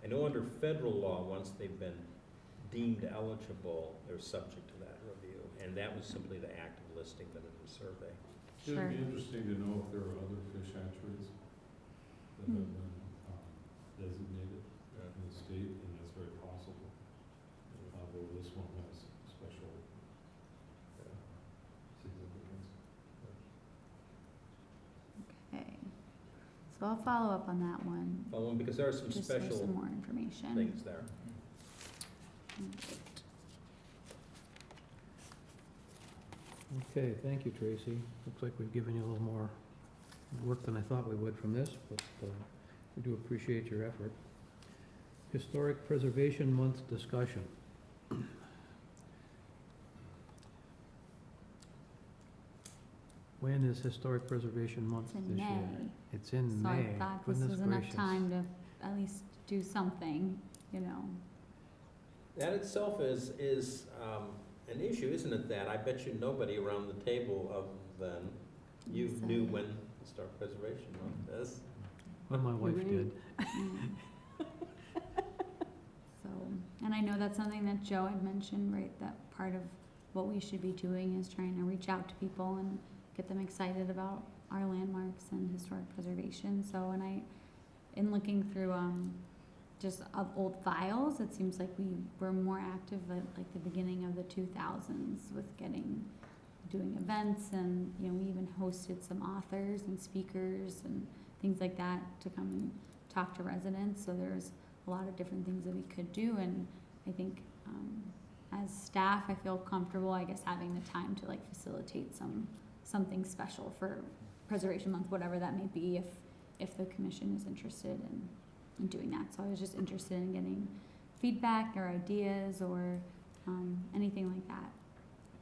I know under federal law, once they've been deemed eligible, they're subject to that review. And that was simply the act of listing them in the survey. Sure. It'd be interesting to know if there are other fish hatcheries that Hmm. have been designated in the state, and that's very possible. Although this one has special significance. Okay, so I'll follow up on that one, Well, because there are some just for special some more information. things there. Alright. Okay, thank you, Tracy. Looks like we've given you a little more work than I thought we would from this, but we do appreciate your effort. Historic Preservation Month discussion. When is Historic Preservation Month It's this in year? May, It's in so May. I thought this Goodness was enough gracious. time to at least do something, you know. That itself is an issue, isn't it, that I bet you nobody around the table other than you Yes, knew when Historic Preservation Month is. Well, my wife right. did. So, and I know that's something that Joe had mentioned, right, that part of what we should be doing is trying to reach out to people and get them excited about our landmarks and historic preservation. So, and in looking through, just of old files, it seems like we were more active at like the beginning of the 2000s with doing events, and, you know, we even hosted some authors and speakers and things like that to come and talk to residents. So there's a lot of different things that we could do, and I think as staff, I feel comfortable, I guess, having the time to like facilitate something special for Preservation Month, whatever that may be, if the commission is interested in doing that. So I was just interested in getting feedback or ideas or anything like that.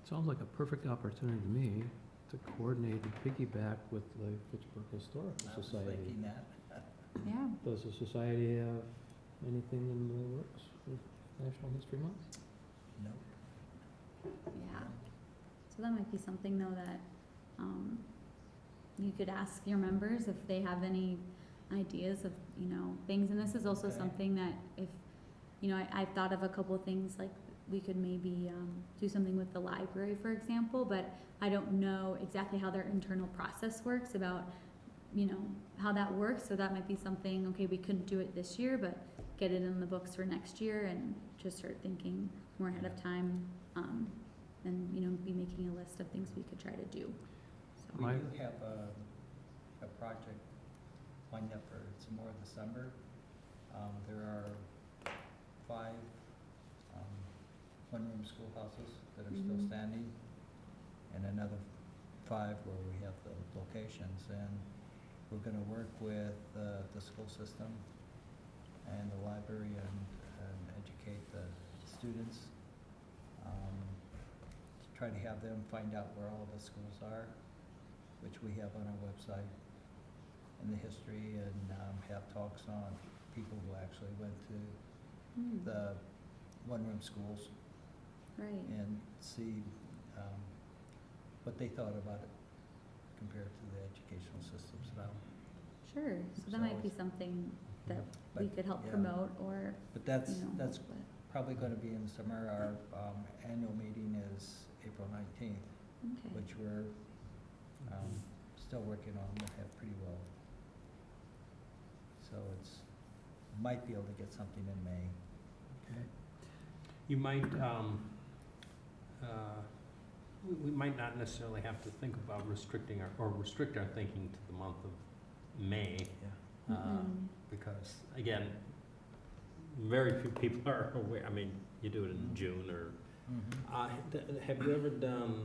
Sounds like a perfect opportunity to me to coordinate and piggyback with the Fitchburg Historical Society. Yeah. Does the society have anything in the works with National History Month? Yeah. So that might be something though that you could ask your members if they have any ideas of, you know, things. And this is also something that if, you know, I've thought of a couple of things, like we could maybe do something with the library, for example, but I don't know exactly how their internal process works about, you know, how that works. So that might be something, okay, we couldn't do it this year, but get it in the books for next year and just start thinking more ahead of time, and, you know, be making a list of things we could try to do. So, We My- do have a project lined up for some more December. There are 5 one-room schoolhouses that are still Mhm. standing, and another 5 where we have the locations. And we're gonna work with the school system and the library and educate the students. To try to have them find out where all the schools are, which we have on our website, and the history, and have talks on people who actually went to the one-room schools Right. and see what they thought about it compared to the educational systems now. Sure. So that might be something that we But, could help yeah. promote, or, But that's, you know, that's but- probably gonna be in the summer. Our annual meeting is April 19th, okay. which we're still working on. We'll have pretty well So it's, might be able to get something in May. Okay. You might, we might not necessarily have to think about restricting or restrict our thinking to the month of May, Yeah. because, again, very few people are aware, I mean, you do it in June or, have you ever done,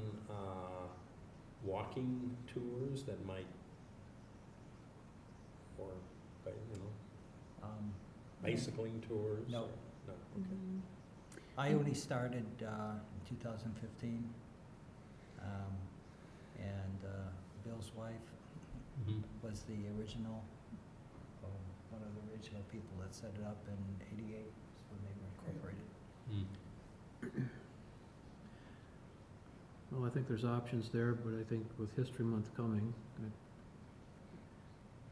walking tours that might, or, bicycling tours? No. or- No, okay. I only started in 2015, and Bill's wife Mhm. was the original, one of the original people that set it up in '88, is when they were incorporated. Mm. Well, I think there's options there, but I think with History Month coming, I'd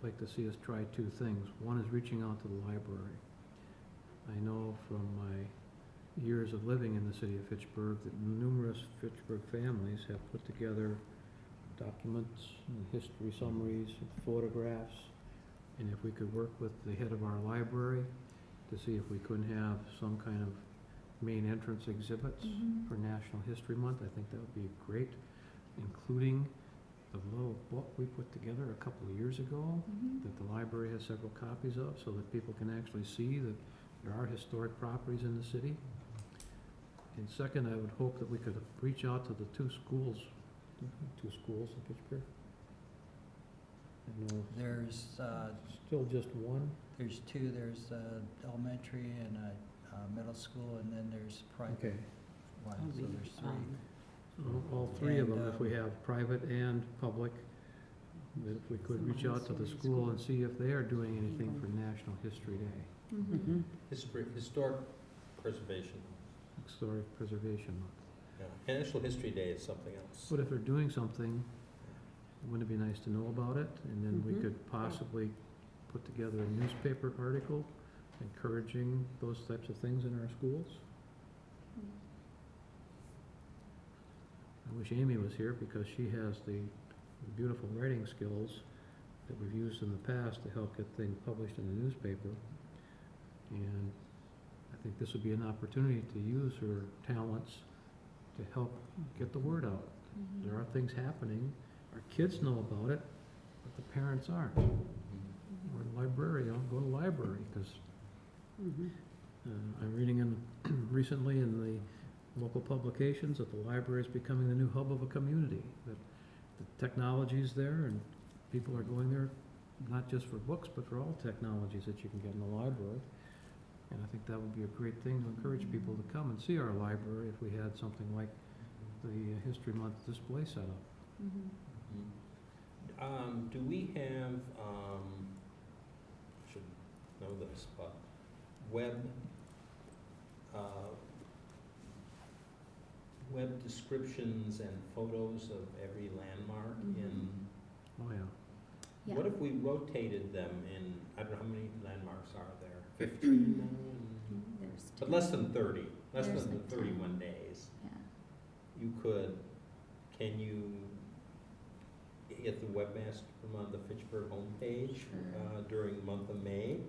like to see us try two things. One is reaching out to the library. I know from my years of living in the city of Fitchburg that numerous Fitchburg families have put together documents, and history summaries, and photographs. And if we could work with the head of our library to see if we couldn't have some kind of main entrance exhibits Mhm. for National History Month, I think that would be great, including the little book we put together a couple of years ago Mhm. that the library has several copies of, so that people can actually see that there are historic properties in the city. And second, I would hope that we could reach out to the two schools in Fitchburg. I know There's, still just one. there's two, there's elementary and a middle school, and then there's private Okay. one, so there's three. All three of And, them, if we have private and public, that if we could reach out to the school and see if they are doing anything for National History Day, Mhm. Historic preservation, Historic Preservation Month. yeah. National History Day is something else. But if they're doing something, wouldn't it be nice to know about it? And then we Mhm. could possibly put together a newspaper article encouraging those types of things in our schools. I wish Amy was here because she has the beautiful writing skills that we've used in the past to help get things published in the newspaper. And I think this would be an opportunity to use her talents to help get the word out. Mhm. There are things happening, our kids know about it, but the parents aren't. Or the librarian, go to the library, because I'm reading recently in the local publications that the library is becoming the new hub of a community, that the technology's there and people are going there, not just for books, but for all technologies that you can get in the library. And I think that would be a great thing to encourage people to come and see our library if we had something like the History Month display set up. Mhm. Do we have, should know this, but web descriptions and photos of every landmark in, Oh, yeah. Yeah. what if we rotated them in, I don't know, how many landmarks are there? 15 now? There's But 10. less than 30, less There's than the like 31 10. days. Yeah. You could, can you get the webmaster from on the Fitchburg homepage Sure. during the month of May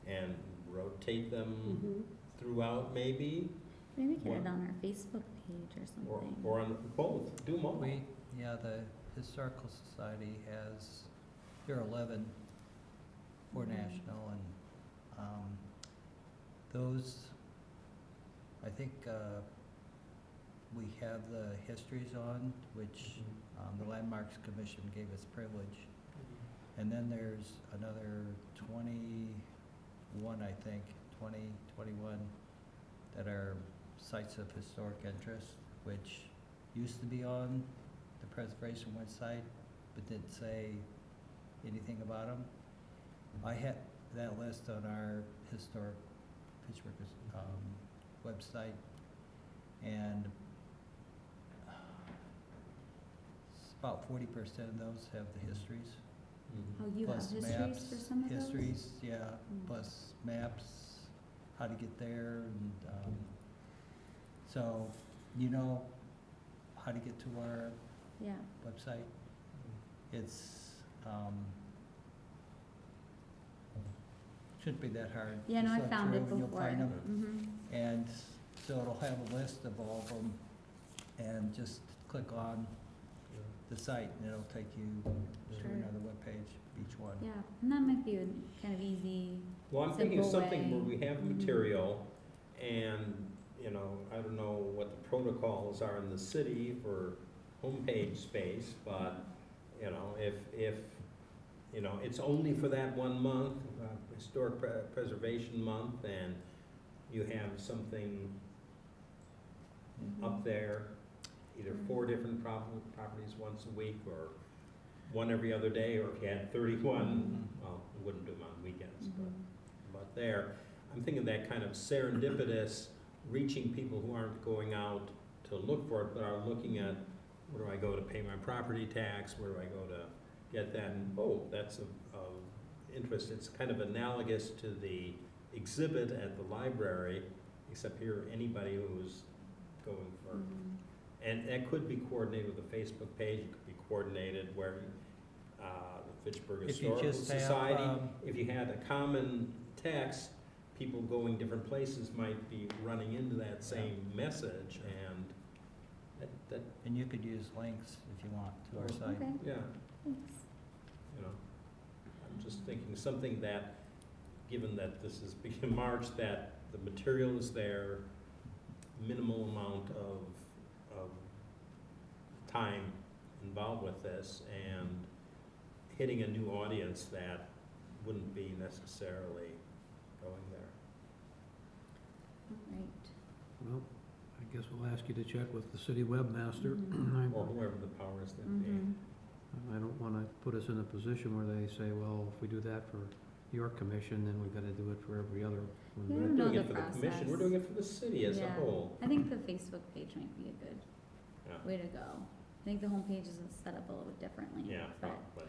and rotate them Mhm. throughout maybe? Maybe get it What? on our Facebook page or something. Or on both, do them all. The Historical Society has, there are 11 for national, and those, I think, we have the histories on, which the Landmarks Commission gave us privilege. And then there's another 21, I think, 21 that are sites of historic interest, which used to be on the preservation website, but didn't say anything about them. I had that list on our historic Fitchburg website, and about 40% of those have the histories. Mhm. Oh, you have Plus histories maps, for some of those? histories, yeah, Mm. plus maps, how to get there, and, so, you know how to get to our Yeah. website. It's, shouldn't be that hard. Yeah, no, Just I look found through it and you'll before. find 'em. Mm-hmm. And so it'll have a list of all of them, and just click on the site, and it'll take you to Sure. another webpage, each one. Yeah, and that might be a kind of easy, Well, I'm thinking of Simple something where way. we have Mhm. material, and, you know, I don't know what the protocols are in the city for homepage space, but, you know, if, you know, it's only for that 1 month, Historic Preservation Month, and you have something Mm-hmm. up there, either 4 different properties once a week, or one every other day, or if you had 31, well, we wouldn't do them on weekends, Mhm. but there, I'm thinking that kind of serendipitous, reaching people who aren't going out to look for it, but are looking at, where do I go to pay my property tax, where do I go to get that, and, oh, that's of interest. It's kind of analogous to the exhibit at the library, except here, anybody who's going for, Mhm. and that could be coordinated with a Facebook page, it could be coordinated where, the Fitchburg If you Historical just have, Society, if you had a common text, people going different places might be running into that same message, and that, And you could use links if you want to our site. Okay, yeah, thanks. you know. I'm just thinking something that, given that this is beginning March, that the material is there, minimal amount of time involved with this, and hitting a new audience that wouldn't be necessarily going there. All right. Well, I guess we'll ask you to check with the city webmaster. Mhm. Or whoever the powers that be. Mhm. I don't want to put us in a position where they say, well, if we do that for your commission, then we've got to do it for every other. one." Yeah. We're don't not know doing it the for the commission, we're process. doing it for the city as a Yeah. whole. I think the Facebook page might be a good Yeah. way to go. I think the homepage is set up a little bit differently. Yeah, But, probably.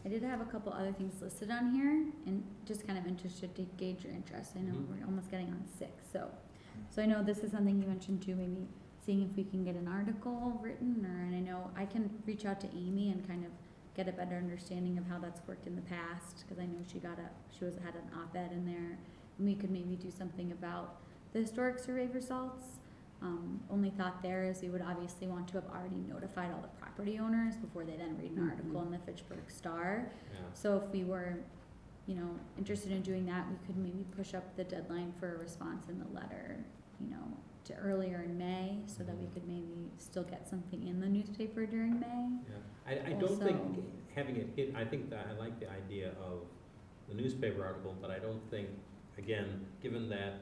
I did have a couple other things listed on here, and just kind of interested to gauge your interest. I know Mhm. we're almost getting on 6, so I know this is something you mentioned too, maybe seeing if we can get an article written, and I know I can reach out to Amy and kind of get a better understanding of how that's worked in the past, because I know she had an op-ed in there, and we could maybe do something about the historic survey results. Only thought there is we would obviously want to have already notified all the property owners before they then read an article in the Fitchburg Star. Yeah. So if we were, interested in doing that, we could maybe push up the deadline for a response in the letter, to earlier in May, so that we could maybe still get something in the newspaper during May. Yeah, I don't think Also- having it hit, I think that, I like the idea of the newspaper article, but I don't think, again, given that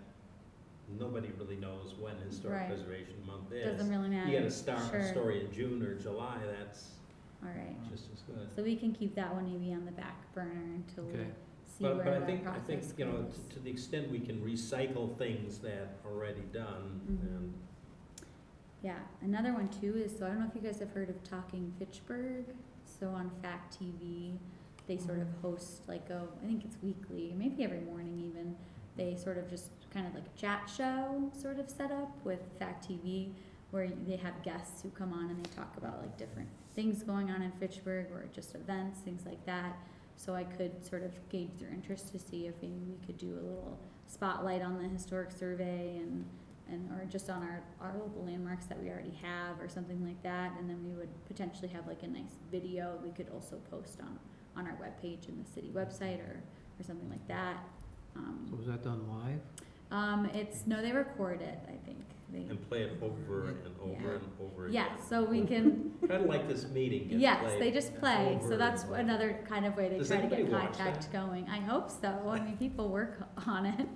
nobody really knows when Historic Right. Preservation Month is. Doesn't really matter. You gotta start a Sure. story in June or July, that's All right, just as good. so we can keep that one maybe on the back burner until we Okay. see where But that I think, process you know, goes. to the extent we can recycle things that are already done, Mhm. and, Yeah, another one too is, so I don't know if you guys have heard of Talking Fitchburg. So on Fact TV, they sort of host I think it's weekly, maybe every morning even. They sort of just kind of like a chat show sort of set up with Fact TV, where they have guests who come on and they talk about different things going on in Fitchburg, or just events, things like that. So I could sort of gauge their interest to see if maybe we could do a little spotlight on the historic survey and or just on our local landmarks that we already have, or something like that, and then we would potentially have a nice video we could also post on our webpage in the city website, or something like that. So was that done live? They record it, I think. and play it over and over Yeah. and over again. Yeah, so we can, Kinda like this meeting gets yes, played they just play, over so that's and over. another kind of way they Does try to get anybody watch contact going. I hope so, I mean, people work on it.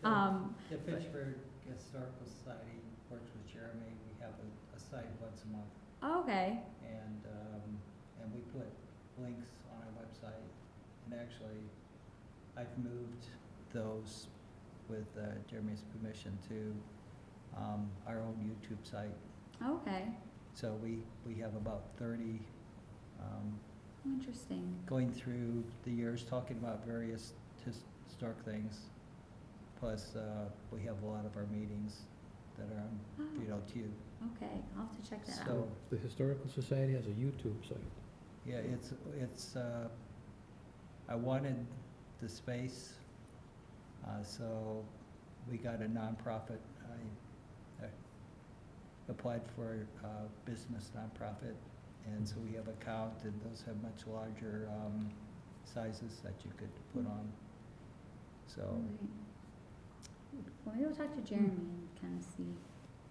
The Fitchburg Historical Society works with Jeremy. We have a site once a month, Okay, and we put links on our website. And actually, I've moved those with Jeremy's permission to our own YouTube site. okay, So we have about 30 interesting. going through the years, talking about various historic things. Plus, we have a lot of our meetings that are on Oh, too. okay, I'll have to check that out. So, The Historical Society has a YouTube site. yeah, it's, I wanted the space. So we got a nonprofit. I applied for a business nonprofit, and so we have a count, and those have much larger sizes that you could put on. So, Right. Well, maybe we'll talk to Jeremy and kind of see.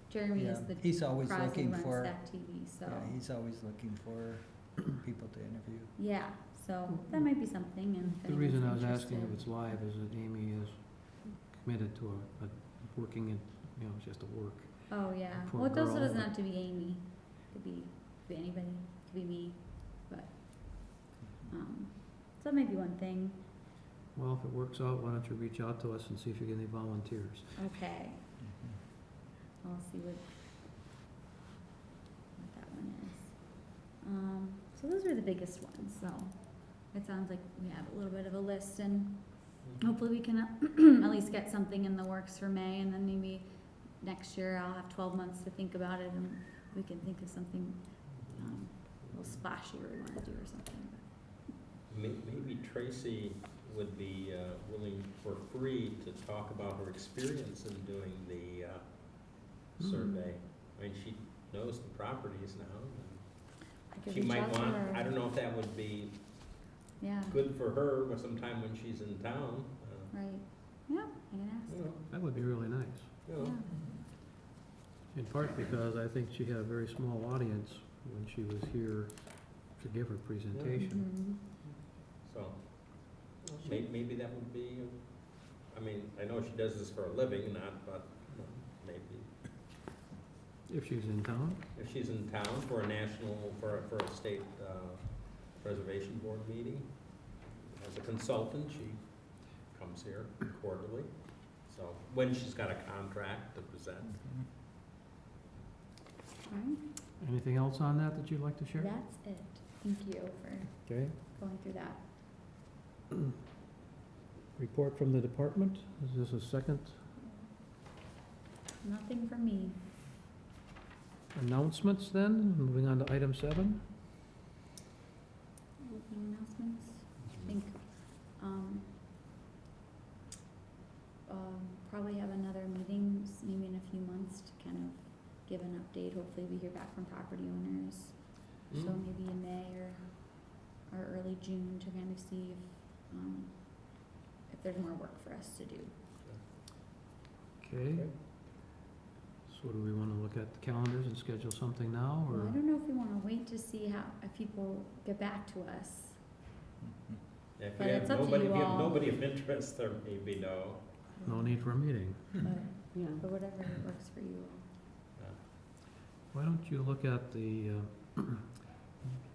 Jeremy is yeah, the he's always Crosby looking runs for, Stack TV, so. yeah, he's always looking for people to interview. Yeah, so that might be something, and if The reason I anyone's was asking if interested. it's live is that Amy is committed to a working in, it's just a work. Oh, yeah, Poor well, it also girl, doesn't but- have to be Amy, it could be anybody, it could be me, but, so that might be one thing. Well, if it works out, why don't you reach out to us and see if you get any volunteers? Okay, I'll see what that one is. So those are the biggest ones, so it sounds like we have a little bit of a list, and hopefully we can at least get something in the works for May, and then maybe next year I'll have 12 months to think about it, and we can think of something a little splashy we wanna do or something. Maybe Tracy would be willing for free to talk about her experience in doing the survey. I mean, she knows the properties now. I And could she reach might out to want, her. I don't know if that would be Yeah, good for her or sometime when she's in town. right, yeah, I can ask, You know, That would be really nice. you know. yeah. In part because I think she had a very small audience when she was here to give her presentation. Mhm. So, maybe that would be, I mean, I know she does this for a living, but maybe If she's in town, if she's in town for a for a state preservation board meeting, as a consultant, she comes here quarterly. So, when she's got a contract to present. Alright, anything else on that that you'd like to share? that's it, thank you for Okay. going through that. Report from the department, is this a second Nothing from me. announcements then? Moving on to item 7. Anything announcements? I think, probably have another meeting, maybe in a few months, to kind of give an update. Hopefully we hear back from property owners. So Mm. maybe in May or early June to kind of see if there's more work for us to do. Okay. So do we want to look at the calendars and schedule something now, Well, or? I don't know if we wanna wait to see if people get back to us. Yeah, if But you have it's up to nobody, you if you have all. nobody of interest, there may be no. No need for a meeting. Yeah. But whatever works for you all. Why don't you look at the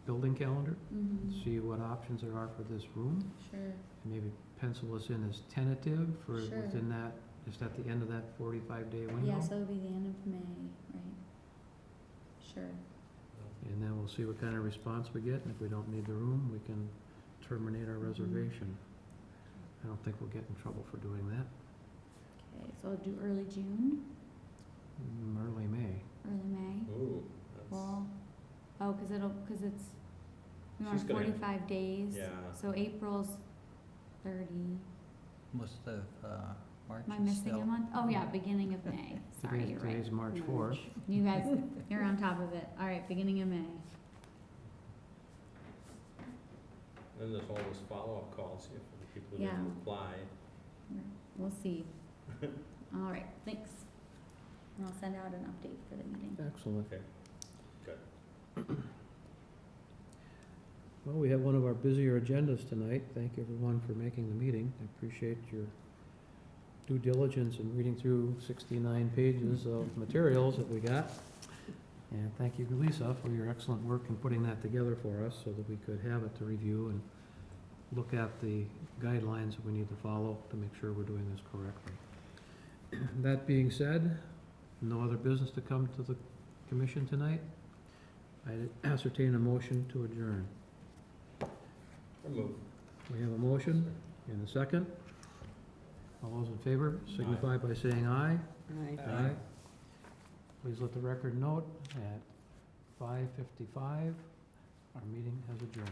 building calendar, Mhm. see what options there are for this room, Sure, and maybe pencil us in as tentative for Sure. within that, just at the end of that 45-day window? yeah, so it'll be the end of May, right? Sure, And then we'll see what kind of response we get, and if we don't need the room, we can terminate our reservation. I don't think we'll get in trouble for doing that. okay, so I'll do early June, Early May. early May. Ooh, that's, Well, cause it's, we She's want gonna- 45 days. yeah. So April's 30. Most of March Am I is missing still. a month? Oh, yeah, beginning of May. Sorry, Today's- you're right. Today's March 4th. You guys, you're on top of it. All right, beginning of May. Then there's all those follow-up calls here from the people who Yeah. didn't reply. We'll see. All right, thanks. And I'll send out an update for the meeting. Excellent. Okay, good. Well, we have one of our busier agendas tonight. Thank everyone for making the meeting. I appreciate your due diligence in reading through 69 pages of materials that we got. And thank you, Lisa, for your excellent work in putting that together for us so that we could have it to review and look at the guidelines that we need to follow to make sure we're doing this correctly. That being said, no other business to come to the commission tonight. I ascertain a motion to adjourn. Remove. We have a motion and a second. All those in favor signify by saying aye. Aye. Please let the record note at 5:55, our meeting has adjourned.